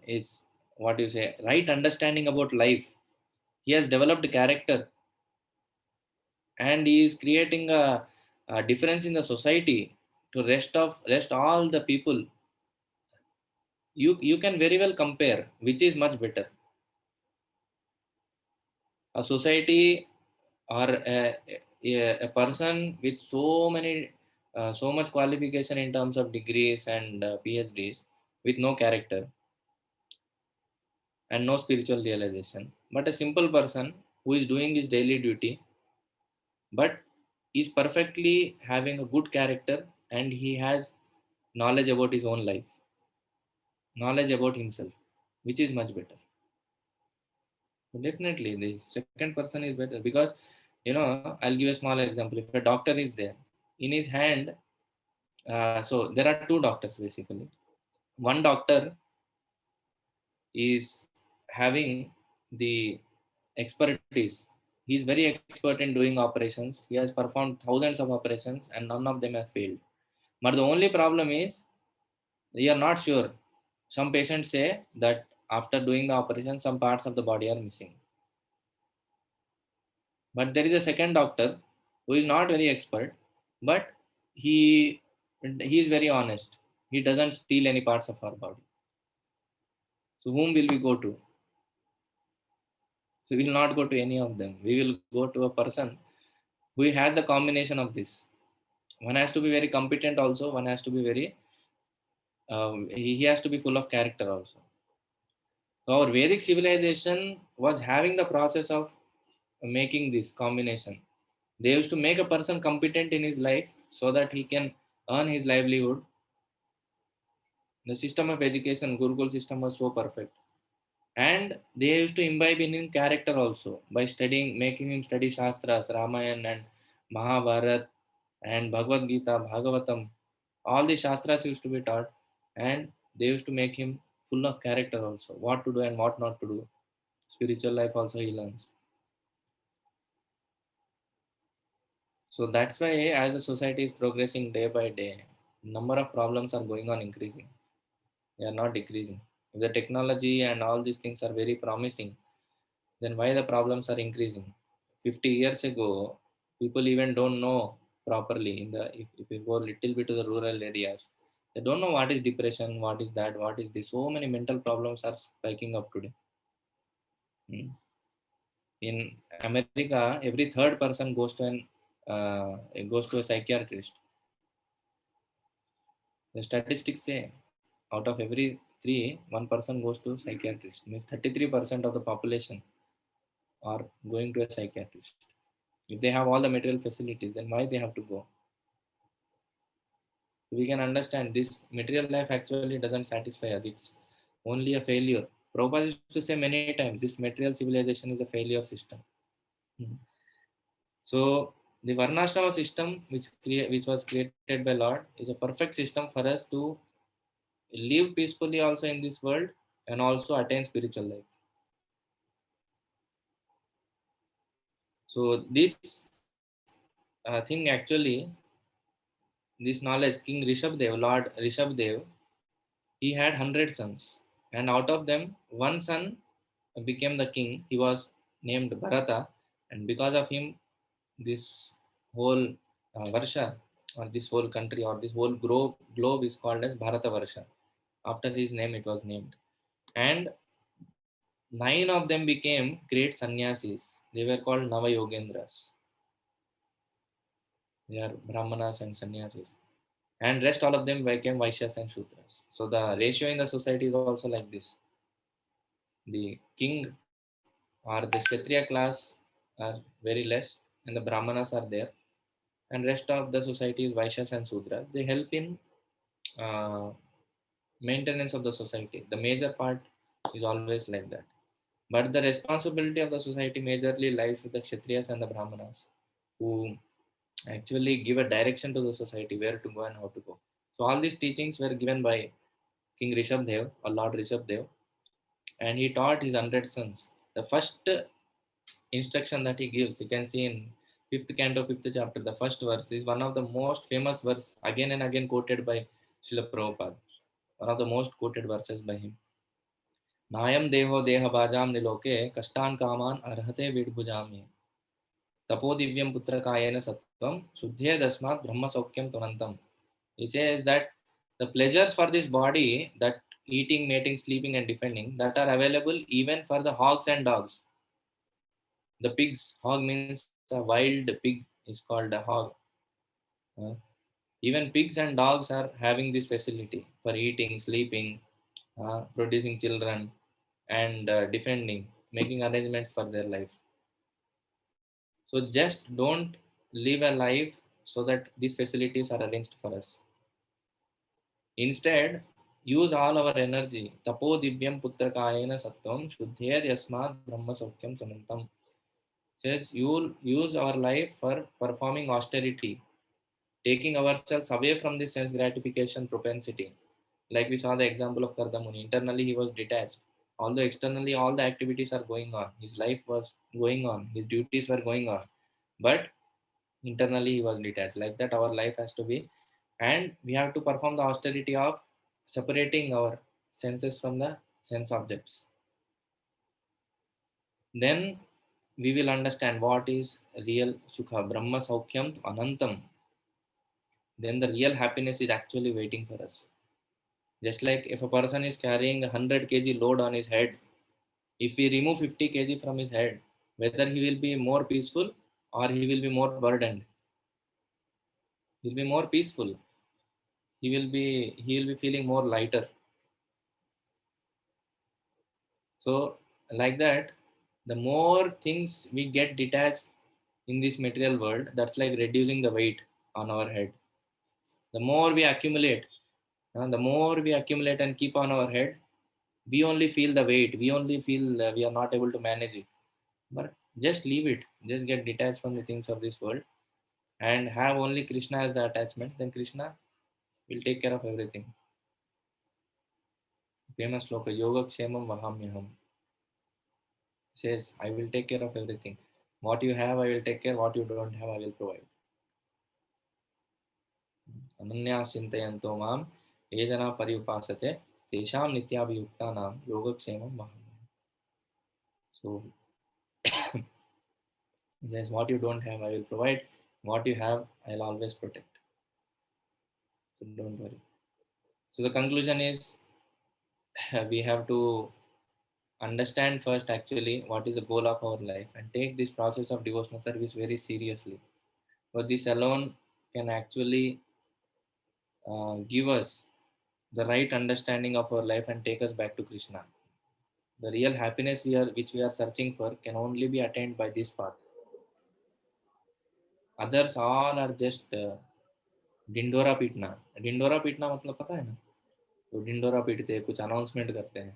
his what you say right understanding about life. He has developed character and he is creating a difference in the society to rest all the people. You can very well compare which is much better, a society or a person with so much qualification in terms of degrees and PhDs with no character and no spiritual realization, but a simple person who is doing his daily duty but is perfectly having a good character and he has knowledge about his own life, knowledge about himself, which is much better. So definitely the second person is better because I'll give a small example. If a doctor is there, in his hand, so there are two doctors basically. One doctor is having the expertise. He is very expert in doing operations. He has performed thousands of operations and none of them have failed. But the only problem is we are not sure. Some patients say that after doing the operation, some parts of the body are missing. But there is a second doctor who is not very expert, but he is very honest. He doesn't steal any parts of our body. So whom will we go to? So we will not go to any of them. We will go to a person who has the combination of this. one has to be very competent also, one has to be very he has to be full of character also. So our Vedic civilization was having the process of making this combination. They used to make a person competent in his life so that he can earn his livelihood. The system of education, Gurukul system, was so perfect. And they used to imbibe in him character also by studying, making him study Shastras, Ramayana and Mahabharat and Bhagavad Gita, Bhagavatam. All the Shastras used to be taught, and they used to make him full of character also, what to do and what not to do. Spiritual life also he learns. So that's why as the society is progressing day by day, number of problems are going on increasing. They are not decreasing. If the technology and all these things are very promising, then why the problems are increasing? 50 years ago, people even don't know properly. If you go a little bit to the rural areas, they don't know what is depression, what is that, what is this. So many mental problems are spiking up today. In America, every third person goes to a psychiatrist. The statistics say out of every three, one person goes to psychiatrist. Means 33% of the population are going to a psychiatrist. If they have all the material facilities, then why they have to go? We can understand this material life actually doesn't satisfy us. It's only a failure. Prabhupada used to say many times, this material civilization is a failure system. So the Varnashrama system, which was created by Lord, is a perfect system for us to live peacefully also in this world and also attain spiritual life. So this thing actually, this knowledge, King Rishabdev, Lord Rishabdev, he had 100 sons, and out of them, one son became the king. He was named Bharata, and because of him, this whole Varsha, or this whole country, or this whole globe is called as Bharata Varsha. After his name, it was named. And 9 of them became great sannyasis. They were called Nava Yogendras. They are Brahmanas and sannyasis. And rest all of them became Vaishyas and Shudras. So the ratio in the society is also like this. The king or the Kshatriya class are very less, and the Brahmanas are there, and rest of the society is Vaishyas and Sudras. They help in uh, maintenance of the society. The major part is always like that. But the responsibility of the society majorly lies with the Kshatriyas and the Brahmanas, who actually give a direction to the society where to go and how to go. So all these teachings were given by King Rishabdev or Lord Rishabdev, and he taught his 100 sons. The first instruction that he gives, you can see in 5th canto, 5th chapter, the first verse is one of the most famous verse, again and again quoted by Srila Prabhupada, one of the most quoted verses by him. Nayam deho deha bhajam niloke kashtan kaman arhate vidbhujami tapo divyam putra kayena sattvam shuddhe dasmat brahma saukyam tunantam. He says that the pleasures for this body, that eating, mating, sleeping and defending, that are available even for the hogs and dogs. The pigs, hog means a wild pig is called a hog. Even pigs and dogs are having this facility for eating, sleeping, producing children, and defending, making arrangements for their life. So just don't live a life so that these facilities are arranged for us. Instead, use all our energy. Tapo divyam putrakayena sattvam shuddhyed yasmat brahma saukyam sanantam. Says you'll use our life for performing austerity, taking ourselves away from the sense gratification propensity. Like we saw the example of Kardamuni. Internally, he was detached. Although externally, all the activities are going on. His life was going on. His duties were going on. But internally, he was detached. Like that, our life has to be. And we have to perform the austerity of separating our senses from the sense objects. Then we will understand what is real Sukha, Brahma Saukyam Anantam. Then the real happiness is actually waiting for us. Just like if a person is carrying a 100 kg load on his head, if we remove 50 kg from his head, whether he will be more peaceful or he will be more burdened. He'll be more peaceful. He will be feeling more lighter. So like that, the more things we get detached in this material world, that's like reducing the weight on our head. The more we accumulate, and keep on our head, we only feel the weight. We only feel we are not able to manage it. But just leave it. Just get detached from the things of this world and have only Krishna as the attachment. Then Krishna will take care of everything. Famous sloka, Yoga Kshemam Vahamyaham, says, I will take care of everything. What you have, I will take care. What you don't have, I will provide. Ananya Sintayanto Mam, Yejana Pariyupasate, Tesham Nityabhiyuktanam, Yogakshemam Vahamyaham. So, yes, what you don't have, I will provide. What you have, I'll always protect. So, don't worry. So, the conclusion is we have to understand first actually what is the goal of our life and take this process of devotional service very seriously. But this alone can actually give us the right understanding of our life and take us back to Krishna. The real happiness which we are searching for can only be attained by this path. Others all are just Dindora पीटना. डिंडोरा पीटना मतलब पता है ना? तो डिंडोरा पीटते हैं, कुछ अनाउंसमेंट करते हैं.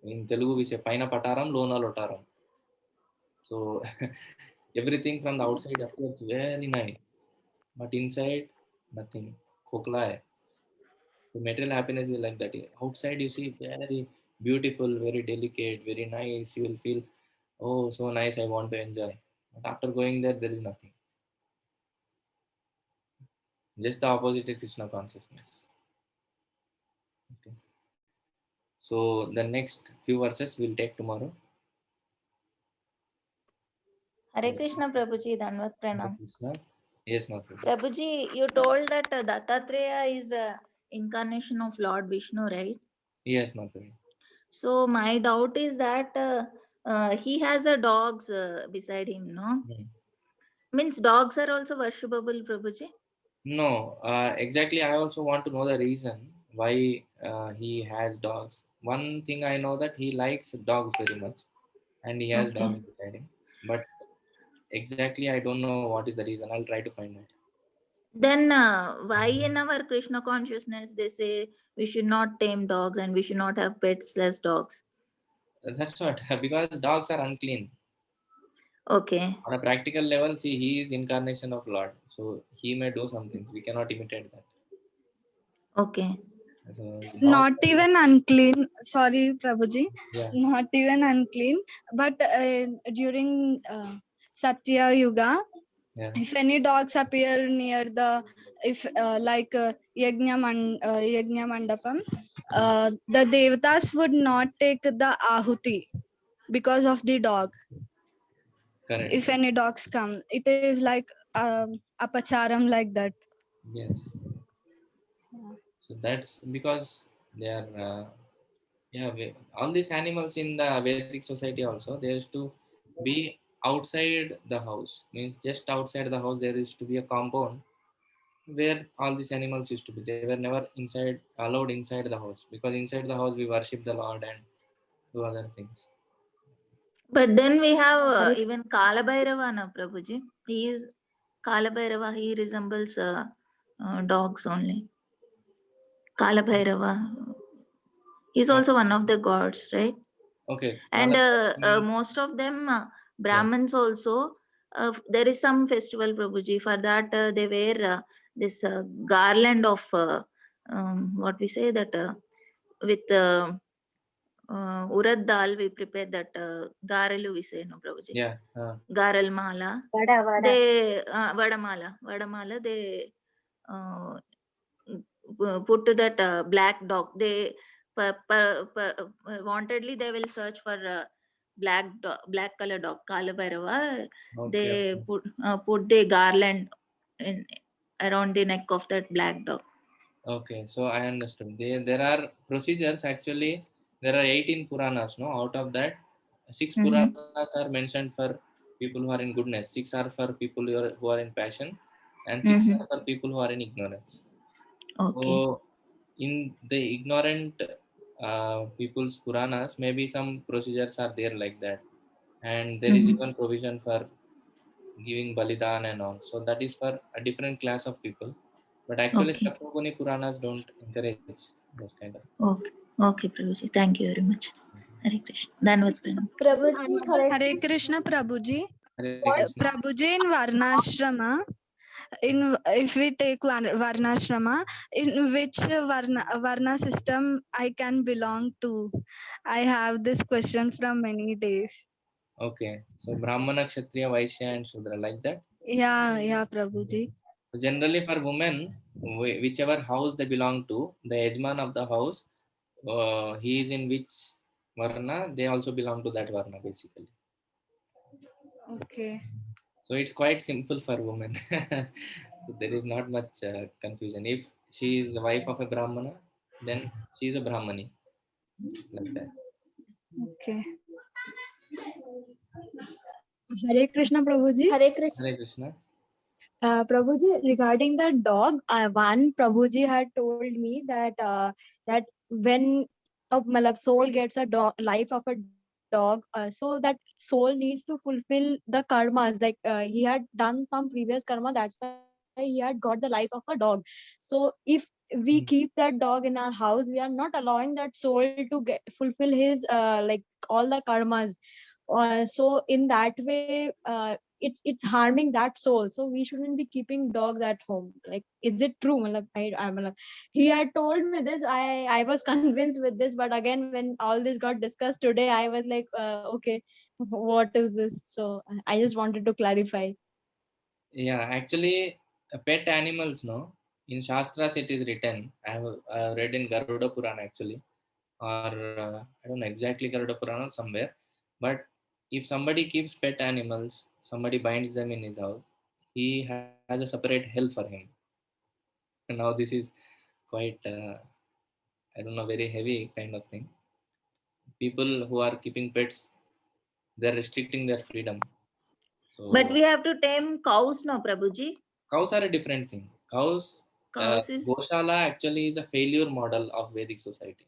In Telugu we say paina pataram lona lotaram. So everything from the outside appears very nice, but inside nothing. Khokla hai. So material happiness is like that. Outside you see very beautiful, very delicate, very nice. You will feel, oh, so nice, I want to enjoy. But after going there, there is nothing. Just the opposite is Krishna consciousness. Okay. So the next few verses we'll take tomorrow. Hare Krishna, Prabhuji, Dhanvat Pranam. Krishna. Yes, Mataji. Prabhuji, you told that Dattatreya is a incarnation of Lord Vishnu, right? Yes, Mataji. So my doubt is that he has a dogs beside him, no? Means dogs are also worshipable, Prabhuji? No, exactly. I also want to know the reason why he has dogs. One thing I know that he likes dogs very much, and he has Okay. dogs beside him. But exactly, I don't know what is the reason. I'll try to find it. Then why in our Krishna consciousness they say we should not tame dogs and we should not have pets less dogs? That's what, because dogs are unclean. Okay. On a practical level, see, he is incarnation of Lord, so he may do some things. We cannot imitate that. Okay. So Not dogs, even unclean. Sorry, Prabhuji. yeah, Not even unclean. But during Satya Yuga, yeah. if any dogs appear near the, if Yajna Mandapam, the Devatas would not take the Ahuti because of the dog. Correct. If any dogs come, it is like apacharam like that. Yes. So that's because they are, all these animals in the Vedic society also, they used to be outside the house. Means just outside the house, there used to be a compound where all these animals used to be. They were never allowed inside the house, because inside the house we worship the Lord and do other things. But then we have even Kalabhairava, na Prabhuji. He is Kalabhairava, he resembles dogs only. Kalabhairava. He's also one of the gods, right? Okay. And Kalabhairava, most of them, Brahmins also, there is some festival, Prabhuji. For that, they wear this garland of, what we say that, with urad dal, we prepare that garalu, we say, no, Prabhuji. yeah. Garal mala. Vada. They, Vadamala, they put to that black dog. They wantedly they will search for black color dog, Kalabhairava. Okay. They put the garland around the neck of that black dog. Okay, so I understood. There are procedures actually. There are 18 Puranas, no? Out of that, 6 Puranas are mentioned for people who are in goodness. 6 are for people who are in passion, and 6 Mhm. are for people who are in ignorance. Okay. So, in the ignorant people's Puranas, maybe some procedures are there like that, and there is Mhm. even provision for giving Balidan and all. So that is for a different class of people. But actually, Okay. Satvaguni Puranas don't encourage this kind of. Okay. Okay, Prabhuji. Thank you very much. Hare Krishna. Danvat Pranam. Prabhuji, Hare Krishna, Prabhuji. Hare What? Krishna. Prabhuji, in Varnashrama, if we take Varnashrama, in which Varna system I can belong to? I have this question from many days. Okay, so Brahmana, Kshatriya, Vaishya, and Shudra, like that. Yeah, Prabhuji. So generally, for women, whichever house they belong to, the Yajman of the house, he is in which Varna, they also belong to that Varna basically. Okay. So it's quite simple for women. So there is not much confusion. If she is the wife of a Brahmana, then she is a Brahmani, like that. Okay. Hare Krishna, Prabhuji. Hare Krishna. Hare Krishna. Prabhuji, regarding the dog, one Prabhuji had told me that when a malab soul gets a dog, life of a dog, so that soul needs to fulfill the karmas. Like he had done some previous karma, that's why he had got the life of a dog. So if we keep that dog in our house, we are not allowing that soul to fulfill his like all the karmas. So in that way, it's harming that soul, so we shouldn't be keeping dogs at home. Like, is it true? Matlab, he had told me this, I was convinced with this, but again when all this got discussed today, I was like, okay, what is this? So I just wanted to clarify. Yeah, actually, pet animals, no. In Shastras, it is written. I have read in Garuda Purana actually, or I don't know exactly Garuda Purana somewhere. But if somebody keeps pet animals, somebody binds them in his house, he has a separate hell for him. And now this is quite, I don't know, very heavy kind of thing. People who are keeping pets, they're restricting their freedom. But So we have to tame cows now, Prabhuji. cows are a different thing. Cows is. Goshala actually is a failure model of Vedic society.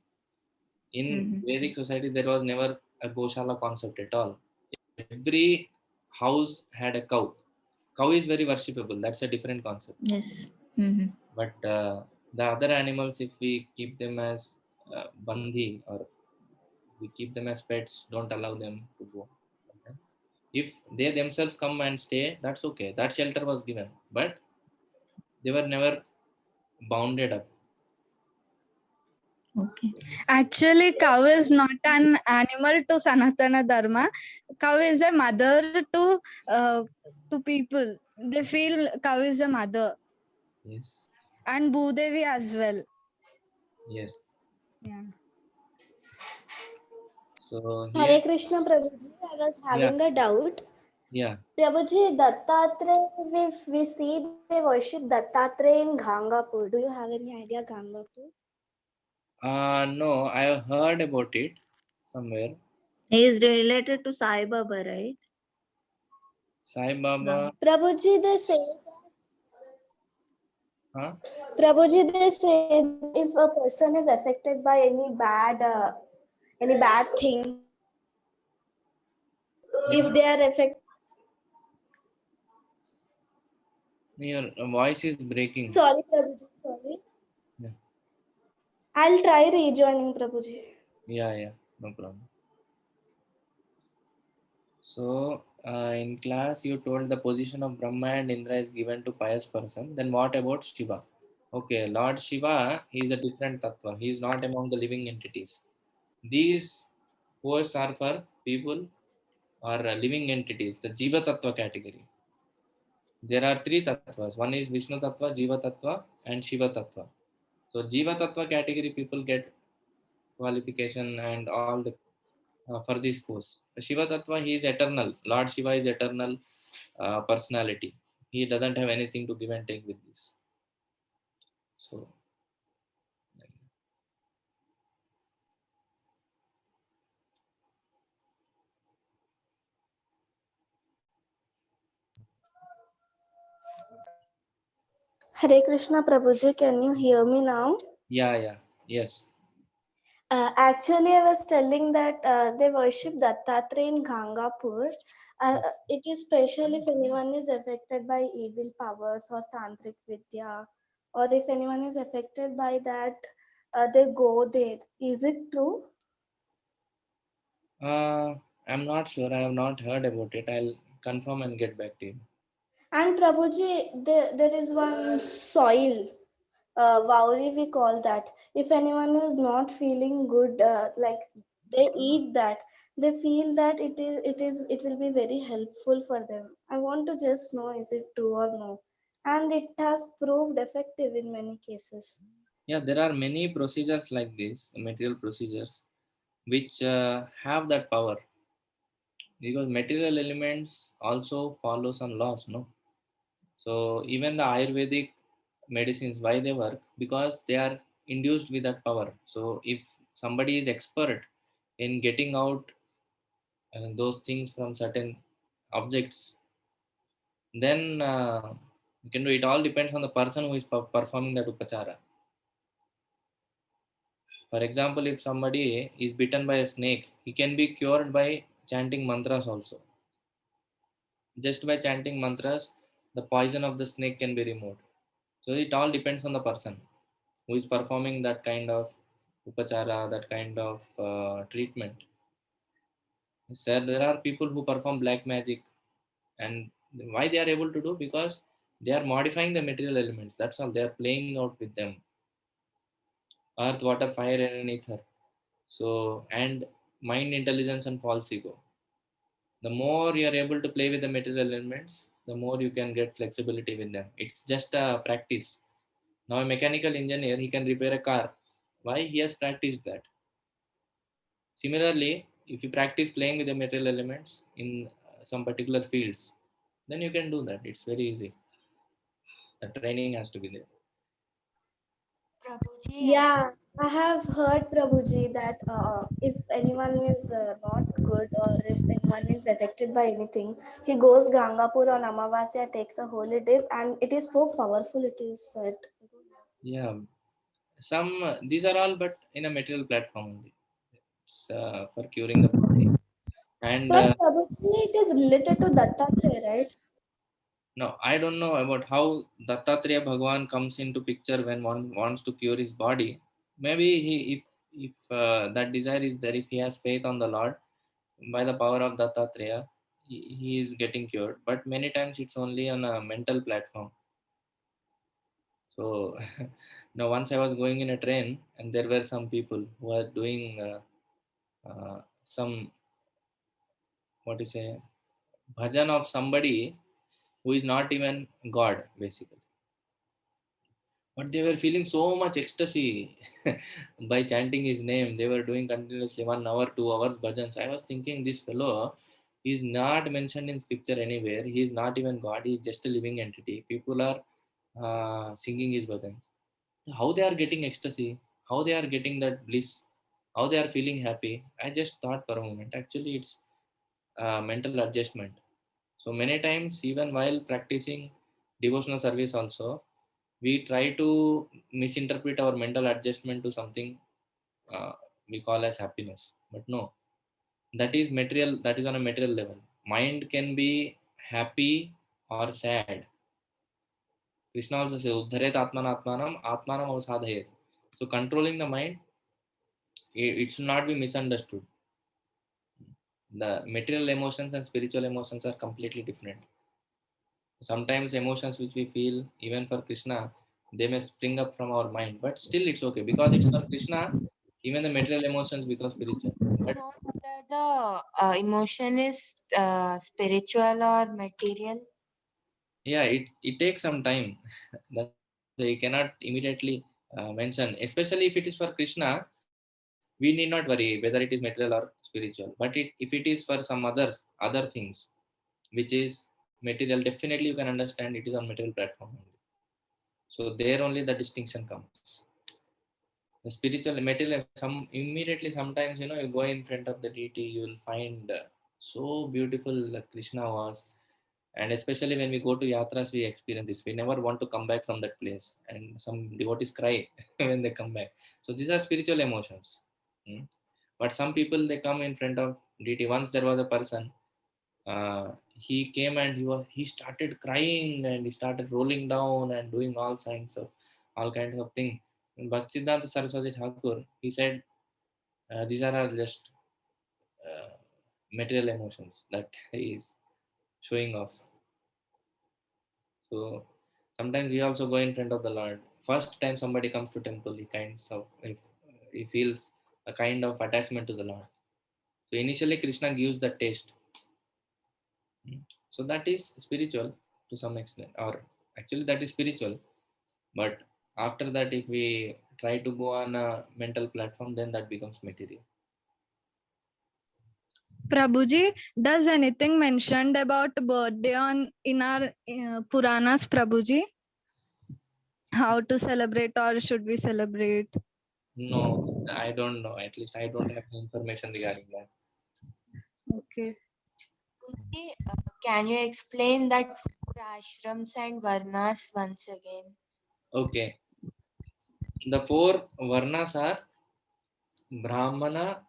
In Mhm. Vedic society, there was never a Goshala concept at all. Every house had a cow. Cow is very worshipable. That's a different concept. Yes. Mhm. But the other animals, if we keep them as bandhi or we keep them as pets, don't allow them to go. Okay? If they themselves come and stay, that's okay. That shelter was given, but they were never bounded up. Okay. Actually, cow is not an animal to Sanatana Dharma. Cow is a mother uh, to people. They feel cow is a mother, Yes, and Bhudevi as well. yes. Yeah. So Hare here, Krishna, Prabhuji. I was yeah, having a doubt. yeah. Prabhuji, Dattatreya, we see they worship Dattatreya in Gangapur. Do you have any idea Gangapur? No, I heard about it somewhere. He is related to Sai Baba, right? Sai Baba, Prabhuji, they say huh? Prabhuji, they say if a person is affected by any bad thing, if they are affected. Your voice is breaking. Sorry, Prabhuji, sorry. Yeah, I'll try rejoining, Prabhuji. yeah, no problem. So, in class, you told the position of Brahma and Indra is given to pious person. Then what about Shiva? Okay, Lord Shiva, he is a different tattva. He is not among the living entities. These posts are for people or living entities, the Jiva Tattva category. There are three tattvas. One is Vishnu Tattva, Jiva Tattva, and Shiva Tattva. So Jiva Tattva category people get qualification and all the for this post. Shiva Tattva, he is eternal. Lord Shiva is eternal personality. He doesn't have anything to give and take with this. So Hare Krishna Prabhuji, can you hear me now? Yeah, yes. Actually, I was telling that they worship Dattatreya in Gangapur. It is special if anyone is affected by evil powers or tantric vidya, or if anyone is affected by that, they go there. Is it true? I'm not sure. I have not heard about it. I'll confirm and get back to you. And Prabhuji, there is one soil, Vauri we call that. If anyone is not feeling good, like they eat that, they feel that it will be very helpful for them. I want to just know is it true or no, and it has proved effective in many cases. Yeah, there are many procedures like this, material procedures, which have that power because material elements also follow some laws, no? So even the Ayurvedic medicines, why they work? Because they are induced with that power. So if somebody is expert in getting out those things from certain objects, then you can do it. All depends on the person who is performing that upachara. For example, if somebody is bitten by a snake, he can be cured by chanting mantras also. Just by chanting mantras, the poison of the snake can be removed. So it all depends on the person who is performing that kind of upachara, that kind of treatment. Sir, there are people who perform black magic, and why they are able to do? Because they are modifying the material elements. That's all. They are playing out with them. Earth, water, fire, air, and ether. So, and mind, intelligence, and false ego. The more you are able to play with the material elements, the more you can get flexibility with them. It's just a practice. Now, a mechanical engineer, he can repair a car. Why? He has practiced that. Similarly, if you practice playing with the material elements in some particular fields, then you can do that. It's very easy. The training has to be there. Prabhuji, Yeah, I have heard Prabhuji that if anyone is not good or if anyone is affected by anything, he goes Gangapur on Amavasya, takes a holy dip, and it is so powerful. It is said. Yeah, some these are all, but in a material platform only. It's for curing the body. And But Prabhuji, it is related to Dattatreya, right? no, I don't know about how Dattatreya Bhagwan comes into picture when one wants to cure his body. Maybe if that desire is there, if he has faith on the Lord, by the power of Dattatreya, he is getting cured. But many times it's only on a mental platform. So now once I was going in a train, and there were some people who are doing some, what to say, bhajan of somebody who is not even God, basically. But they were feeling so much ecstasy by chanting his name. They were doing continuously 1 hour, 2 hours bhajans. I was thinking, this fellow is not mentioned in scripture anywhere. He is not even God. He is just a living entity. People are singing his bhajans. How they are getting ecstasy? How they are getting that bliss? How they are feeling happy? I just thought for a moment. Actually, it's mental adjustment. So many times, even while practicing devotional service, also we try to misinterpret our mental adjustment to something uh, we call as happiness. But no, that is material. That is on a material level. Mind can be happy or sad. Krishna also says, "Uddharet atmanam avsadhayet." So controlling the mind, it should not be misunderstood. The material emotions and spiritual emotions are completely different. Sometimes emotions which we feel, even for Krishna, they may spring up from our mind, but still it's okay because it's for Krishna. Even the material emotions become spiritual. But know whether the emotion is spiritual or material. yeah, it takes some time. That's why you cannot immediately mention, especially if it is for Krishna. We need not worry whether it is material or spiritual. But if it is for some other things which is material, definitely you can understand it is on material platform only. So there only the distinction comes. The spiritual material, some immediately, sometimes you go in front of the deity, you will find so beautiful Krishna was, And especially when we go to yatras, we experience this. We never want to come back from that place, and some devotees cry when they come back. So these are spiritual emotions. Hmm. But some people, they come in front of deity. Once there was a person, he came and he started crying and he started rolling down and doing all kinds of things. Bhaktisiddhanta Saraswati Thakur, he said, these are all just uh, material emotions that he is showing off. So sometimes we also go in front of the Lord. First time somebody comes to temple, he feels a kind of attachment to the Lord. So initially Krishna gives the taste. So that is spiritual to some extent, or actually that is spiritual. But after that, if we try to go on a mental platform, then that becomes material. Prabhuji, does anything mentioned about birthday in our Puranas, Prabhuji? How to celebrate or should we celebrate? No, I don't know. At least I don't have information regarding that. Okay. Guruji, can you explain that four ashrams and varnas once again? Okay. The four varnas are Brahmana,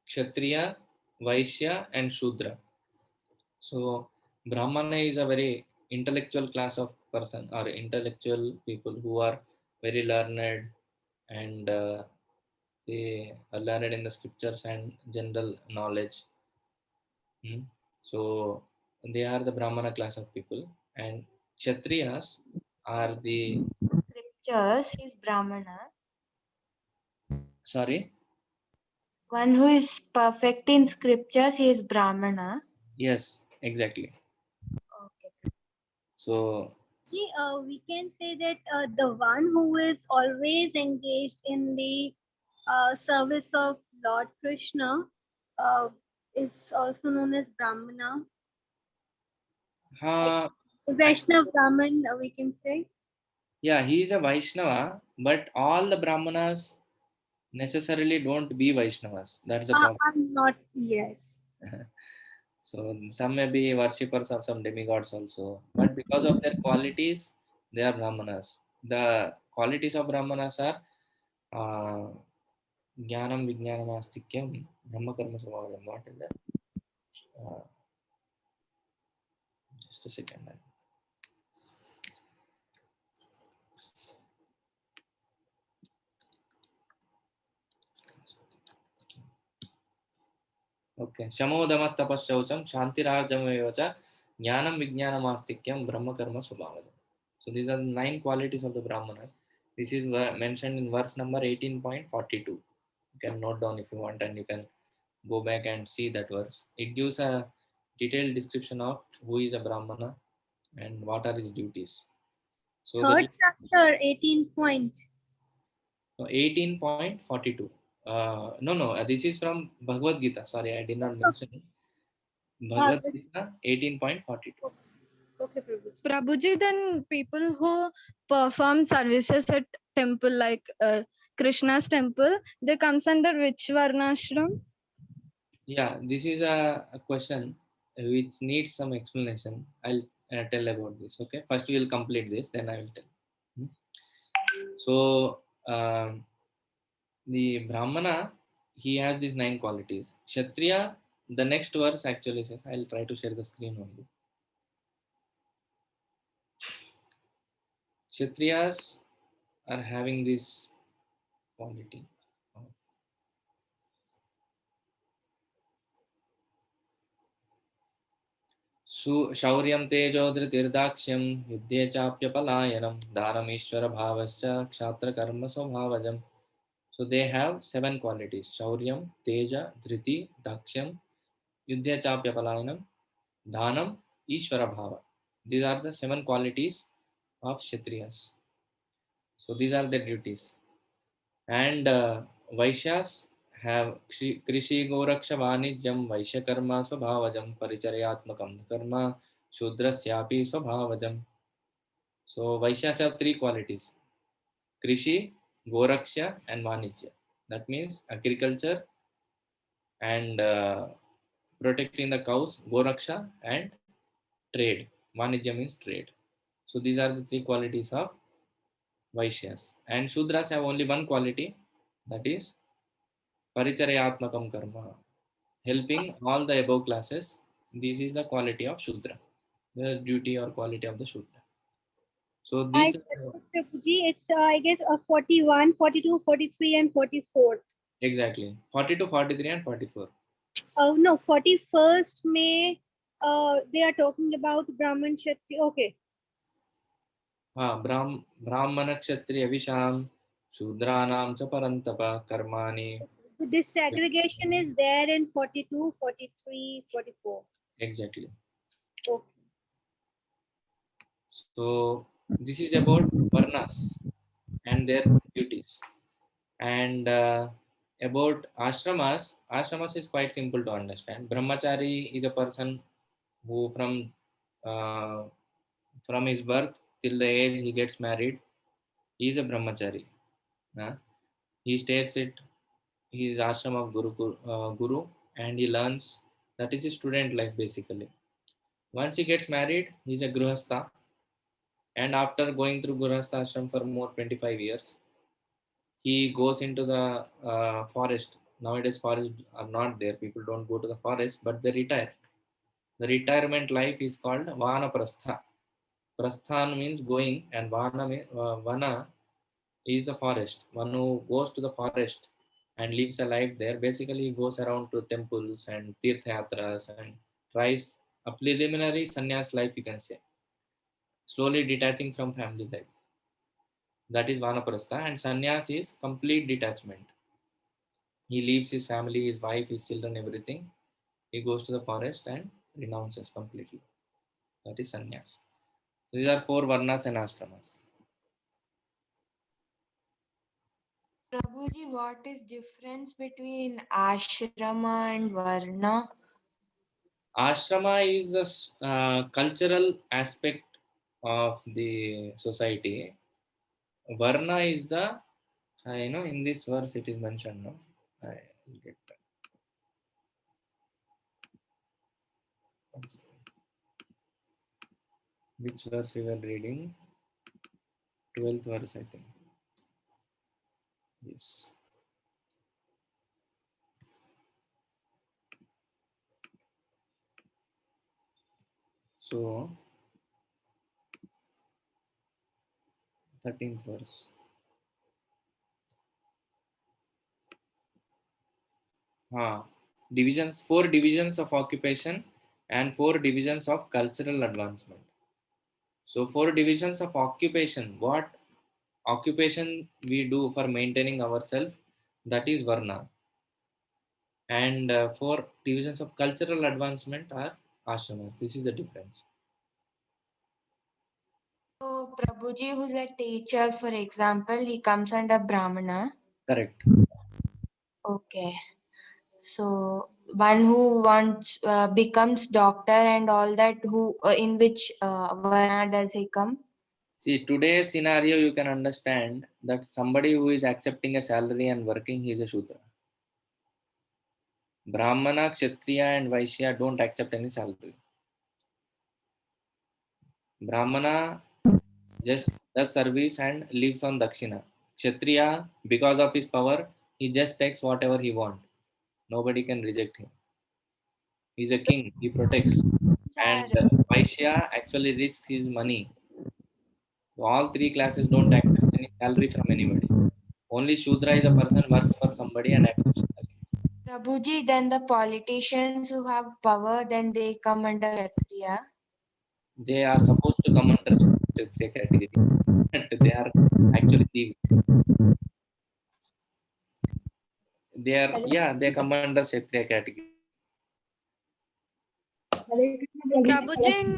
Kshatriya, Vaishya, and Shudra. So Brahmana is a very intellectual class of person, or intellectual people who are very learned, and they are learned in the scriptures and general knowledge. Hmm. So they are the Brahmana class of people, and Kshatriyas are the, Scriptures is Brahmana. sorry, One who is perfect in scriptures, he is Brahmana. yes, exactly. Okay. So See, we can say that the one who is always engaged in the service of Lord Krishna uh, is also known as Brahmana. Like uh, Vaishnav Brahman, we can say. yeah, he is a Vaishnava, but all the Brahmanas necessarily don't be Vaishnavas. That's the problem. I'm not, yes. So some may be worshippers of some demigods also, but because of their qualities, they are Brahmanas. The qualities of Brahmanas are uh, Jnanam, Vijnanam, Astikyam, Brahma Karma Svabhavam. What is that? Uh, just a second. Okay. Shamodama tapashaucham, Shantirajamayocha, Jnanam, Vijnanam, Astikyam, Brahma Karma Svabhavam. So these are the 9 qualities of the Brahmanas. This is mentioned in verse number 18.42. You can note down if you want, and you can go back and see that verse. It gives a detailed description of who is a Brahmana and what are his duties. So Third chapter, 18 point. 18.42. No, this is from Bhagavad Gita. Sorry, I did not mention it. Bhagavad Okay, Gita 18.42. okay, Prabhu. Prabhuji, then people who perform services at temple like Krishna's temple, they comes under which varnashram? Yeah, this is a question which needs some explanation. I'll tell about this. Okay, first we will complete this, then I will tell. Hmm. So the Brahmana, he has these 9 qualities. Kshatriya, the next verse actually says, I'll try to share the screen only. Kshatriyas are having this quality. शौर्यं तेजो धृतिर्दाक्ष्यं युद्धे चाप्यपलायनं दानमीश्वर भावश्च क्षात्रकर्म स्वभावजम्. So they have 7 qualities: Shauryam, Teja, Dhriti, Dakshyam, Yudhya Chapyapalayanam, Dhanam, Ishvara Bhava. These are the 7 qualities of Kshatriyas. So these are their duties. And Vaishyas have Krishi Goraksha Vanijam, Vaishya Karma Swabhavajam, Paricharyatmakam Karma, Shudrasyapi Swabhavajam. So Vaishyas have 3 qualities: Krishi, Goraksha, and Vanijya. That means agriculture and protecting the cows, Goraksha, and trade. Vanijya means trade. So these are the three qualities of Vaishyas. And Shudras have only one quality, that is Paricharayatmakam karma, helping all the above classes. This is the quality of Shudra, the duty or quality of the Shudra. So I these, Prabhuji, it's I guess 41, 42, 43, and 44. exactly, 42, 43 and 44. No, 41st May. They are talking about Brahman Kshatriya. Okay. Brahmana Kshatriya Visham Shudranam cha Parantapa Karmani. This segregation is there in 42, 43, 44. Exactly. Okay. So this is about Varnas and their duties. And about ashramas is quite simple to understand. Brahmachari is a person who uh, from his birth till the age he gets married, he is a brahmachari. He stays at his ashram of Guru, and he learns. That is his student life basically. Once he gets married, he is a grihastha, and after going through grihastha ashram for more 25 years, he goes into the forest. Nowadays, forests are not there. People don't go to the forest, but they retire. The retirement life is called Vanaprastha. Prasthan means going, and Vana is a forest. One who goes to the forest and lives a life there. Basically, he goes around to temples and tirthayatras and tries a preliminary sannyas life, you can say, slowly detaching from family life. That is Vanaprastha, and sannyas is complete detachment. He leaves his family, his wife, his children, everything. He goes to the forest and renounces completely. That is sannyas. These are four varnas and ashramas. Prabhuji, what is difference between ashrama and varna? Ashrama is a cultural aspect of the society. Varna is the, in this verse it is mentioned. No, I will get that. Which verse we were reading? 12th verse, I think. Yes. So, 13th verse. Divisions, 4 divisions of occupation and 4 divisions of cultural advancement. So 4 divisions of occupation, what occupation we do for maintaining ourselves, that is Varna. And 4 divisions of cultural advancement are ashramas. This is the difference. So, Prabhuji, who's a teacher, for example, he comes under Brahmana. Correct. Okay. So, one who wants becomes doctor and all that, who in which Varna does he come? See, today's scenario, you can understand that somebody who is accepting a salary and working, he is a Shudra. Brahmana, Kshatriya, and Vaishya don't accept any salary. Brahmana just does service and lives on Dakshina. Kshatriya, because of his power, he just takes whatever he wants. Nobody can reject him. He's a king, he protects. And Sir, Vaishya actually risks his money. So all 3 classes don't accept any salary from anybody. Only Shudra is a person who works for somebody and accepts salary. Prabhuji, then the politicians who have power, then they come under Kshatriya. They are supposed to come under Kshatriya category, but they are actually thieves. They come under Kshatriya category. Prabhuji, in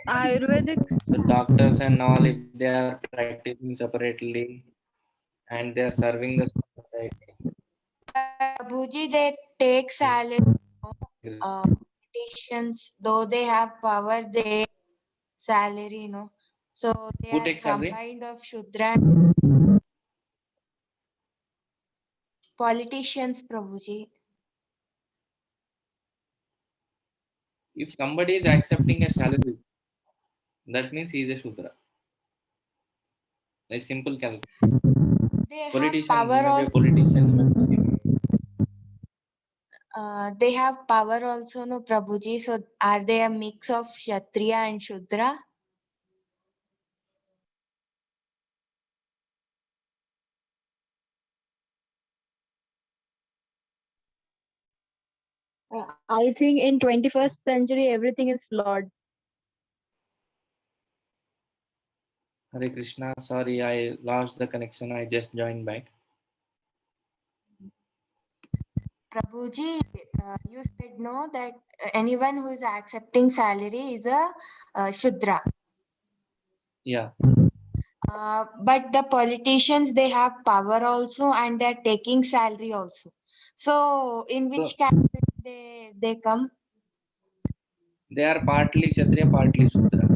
Ayurvedic, The doctors and all, if they are practicing separately and they are serving the society. Prabhuji, they take salary. Politicians, though they have power, they salary, So they Who are takes salary? combined of Shudra. Politicians, Prabhuji. If somebody is accepting a salary, That means he is a Shudra. A simple calculation. They have Politician, he power may be a also. politician. They have power also, no, Prabhuji. So are they a mix of Kshatriya and Shudra? I think in 21st century everything is flawed. Hare Krishna, sorry, I lost the connection. I just joined back. Prabhuji, you said no that anyone who is accepting salary is a Shudra. Yeah. But the politicians, they have power also and they're taking salary also. So in which category they come? They are partly Kshatriya, partly Shudra.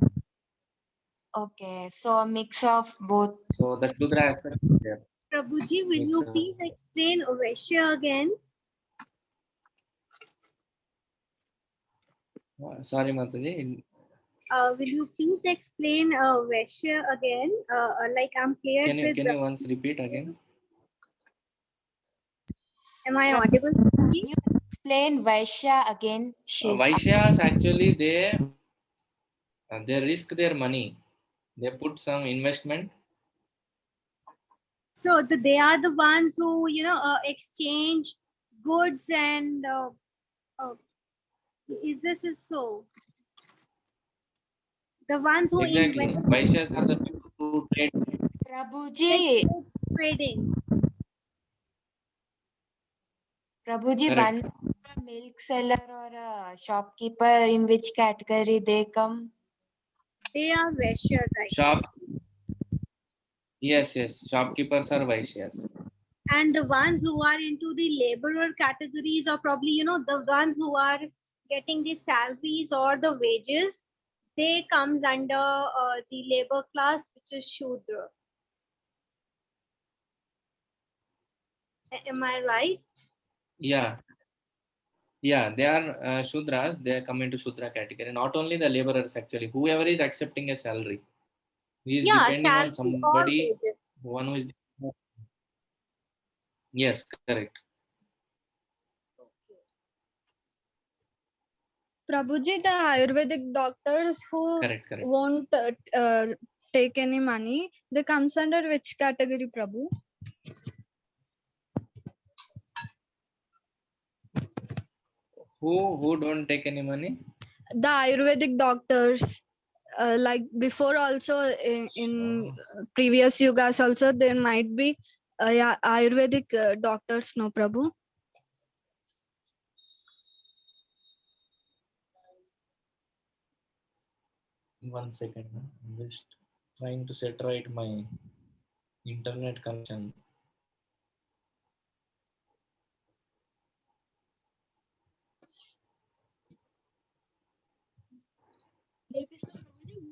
Okay, so a mix of both. So the Shudra aspect is there. Prabhuji, will you Mix, please explain Vaishya again? Sorry, Mataji. Will you please explain Vaishya again? Like I'm clear with. Can you once repeat again? Am I audible, Prabhuji? You explain Vaishya again. Vaishyas actually they risk their money. They put some investment. So they are the ones who exchange goods and is this is so? The ones who Exactly. invest Vaishyas are the people who trade. Prabhuji, trading. Prabhuji, Correct. one a milk seller or a shopkeeper, in which category they come? They are Vaishyas, I Shop. guess. Yes, yes. Shopkeepers are Vaishyas. And the ones who are into the laborer categories, or probably the ones who are getting the salaries or the wages, they comes under the labor class, which is Shudra. Am I right? Yeah. Yeah, they are Shudras. They come into Shudra category. Not only the laborers actually. Whoever is accepting a salary. He is Yeah, depending on salary or somebody. wages. One who is. Yes, correct. Prabhuji, the Ayurvedic doctors who Correct, correct. won't take any money, they comes under which category, Prabhu? Who don't take any money? The Ayurvedic doctors, like before also in previous yugas also there might be yeah, Ayurvedic doctors, no, Prabhu? One second. I'm just trying to set right my internet connection.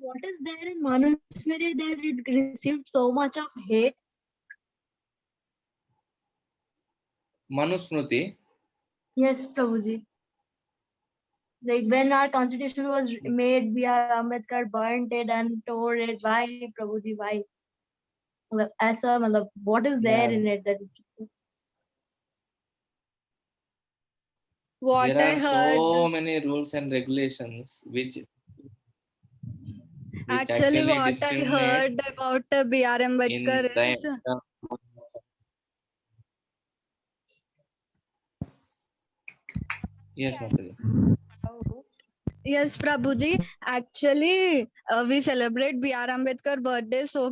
What is there in Manusmriti that it received so much of hate? Manusmriti. Yes, Prabhuji. Like when our constitution was made, B.R. Ambedkar burnt it and tore it. Why, Prabhuji? Why? As what is there Yeah. in it that? What There I are heard. so many rules and regulations which Actually, what I discriminate heard about B.R. Ambedkar in the is. Yes, Mataji. Yes, Prabhuji. Actually, we celebrate B.R. Ambedkar birthday so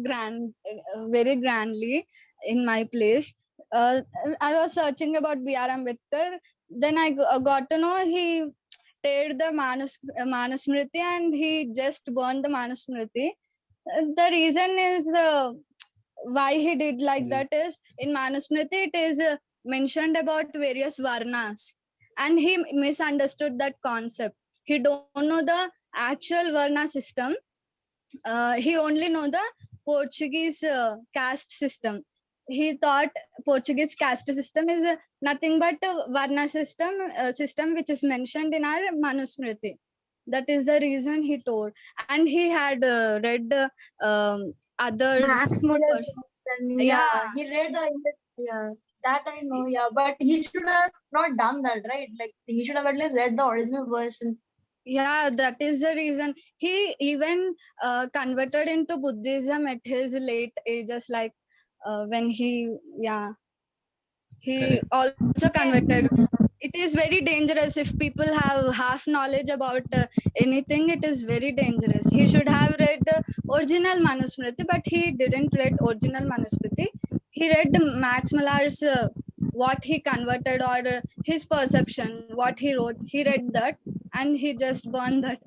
very grandly in my place. I was searching about B.R. Ambedkar. Then I got to know he teared the Manusmriti and he just burned the Manusmriti. The reason is why he did like that is in Manusmriti it is mentioned about various varnas and he misunderstood that concept. He don't know the actual varna system. He only know the Portuguese caste system. He thought Portuguese caste system is nothing but a varna system which is mentioned in our Manusmriti. That is the reason he told. And he had read other Max Muller's pers- books and yeah, he read yeah, that I know, yeah, but he should have not done that, right? Like he should have at least read the original version. Yeah, that is the reason. He even converted into Buddhism at his late ages, like when he, yeah, he Correct. also converted. It is very dangerous if people have half knowledge about anything. It is very dangerous. He should have read the original Manusmriti, but he didn't read original Manusmriti. He read Max Muller's what he converted, or his perception, what he wrote. He read that and he just burned that.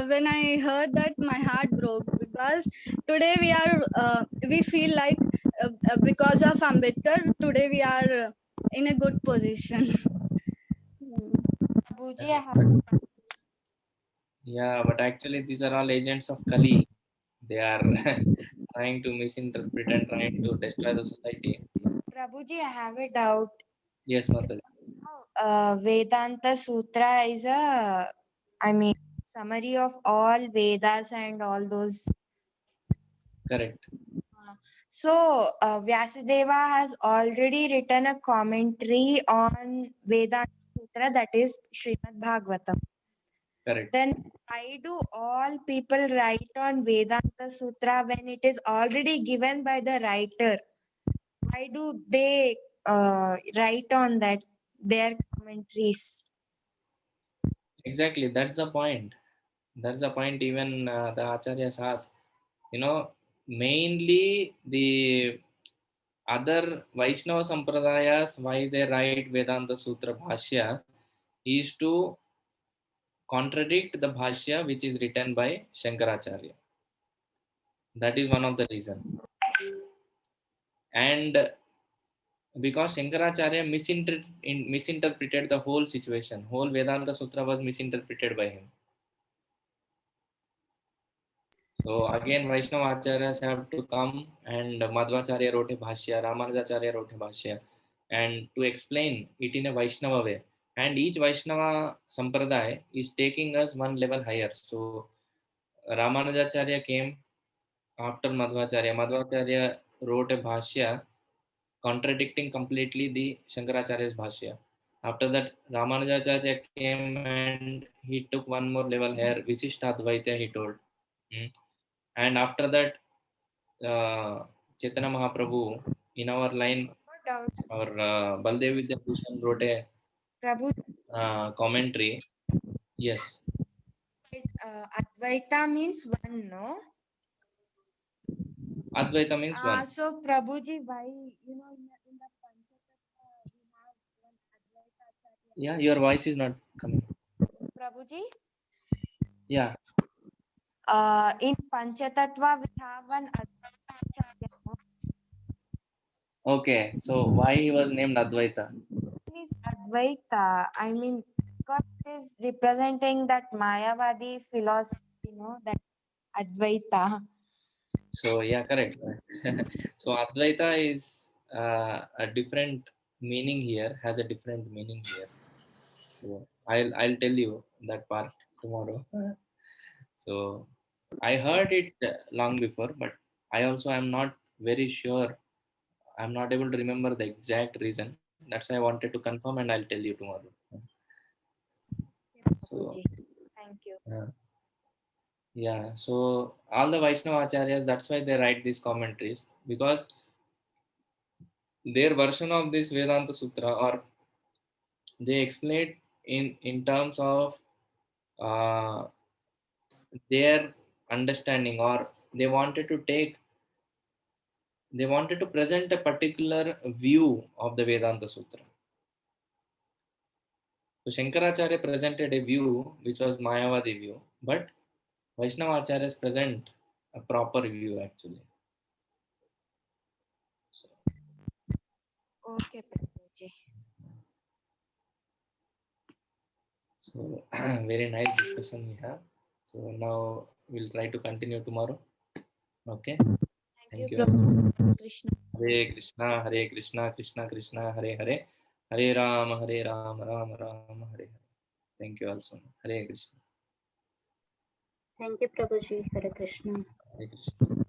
When I heard that, my heart broke, because today we feel like because of Ambedkar, today we are in a good position. Prabhuji, I have Yeah, but actually these are all agents of Kali. They are trying to misinterpret and trying to destroy the society. Prabhuji, I have a doubt. Yes, Mataji. Vedanta Sutra is summary of all Vedas and all those. Correct. So, Vyasadeva has already written a commentary on Vedanta Sutra, that is Srimad Bhagavatam. Correct. Then why do all people write on Vedanta Sutra when it is already given by the writer? Why do they write on that, their commentaries? Exactly. That's the point. That's the point. Even the acharyas ask. You know, mainly the other Vaishnava Sampradayas, why they write Vedanta Sutra Bhashya is to contradict the Bhashya which is written by Shankaracharya. That is one of the reasons. And because Shankaracharya misinterpreted the whole situation, whole Vedanta Sutra was misinterpreted by him. So again, Vaishnava Acharyas have to come, and Madhvacharya wrote a Bhashya, Ramanujacharya wrote a Bhashya, and to explain it in a Vaishnava way. And each Vaishnava Sampradaya is taking us one level higher. So Ramanujacharya came after Madhvacharya. Madhvacharya wrote a Bhashya contradicting completely the Shankaracharya's Bhashya. After that, Ramanujacharya came and he took one more level here, Visishtadvaita, he told. Hmm. And after that, Chaitanya Mahaprabhu, in our line, No doubt. our Baldev Vidyabhushan wrote a Prabhu, commentary. Yes, Advaita means one, no? Advaita means one. So Prabhuji, why, in the Panchatattva we have one Advaita Acharya? Yeah, your voice is not coming. Prabhuji, Yeah, in Panchatattva we have one Advaita Acharya. No? okay. So why he was named Advaita? It is Advaita. Because it is representing that Mayavadi philosophy, that Advaita. So yeah, correct. So Advaita is a different meaning here, has a different meaning here. So I'll tell you that part tomorrow. So I heard it long before, but I also am not very sure. I'm not able to remember the exact reason. That's why I wanted to confirm, and I'll tell you tomorrow. So Prabhuji, thank you. yeah, so all the Vaishnava acharyas, that's why they write these commentaries, because their version of this Vedanta Sutra, or they explain in terms of uh, their understanding, or they wanted to take they wanted to present a particular view of the Vedanta Sutra. So Shankaracharya presented a view which was Mayavadi view, but Vaishnava Acharyas present a proper view actually. So, Okay, Prabhuji. so very nice discussion we have. So now we'll try to continue tomorrow. Okay. Thank Thank you, you. Prabhuji. Krishna. Hare Krishna, Krishna Krishna, Hare Hare, Hare Rama, Rama Rama, Hare Hare. Thank you also. Hare Krishna. Thank you, Prabhuji. Hare Krishna. Hare Krishna.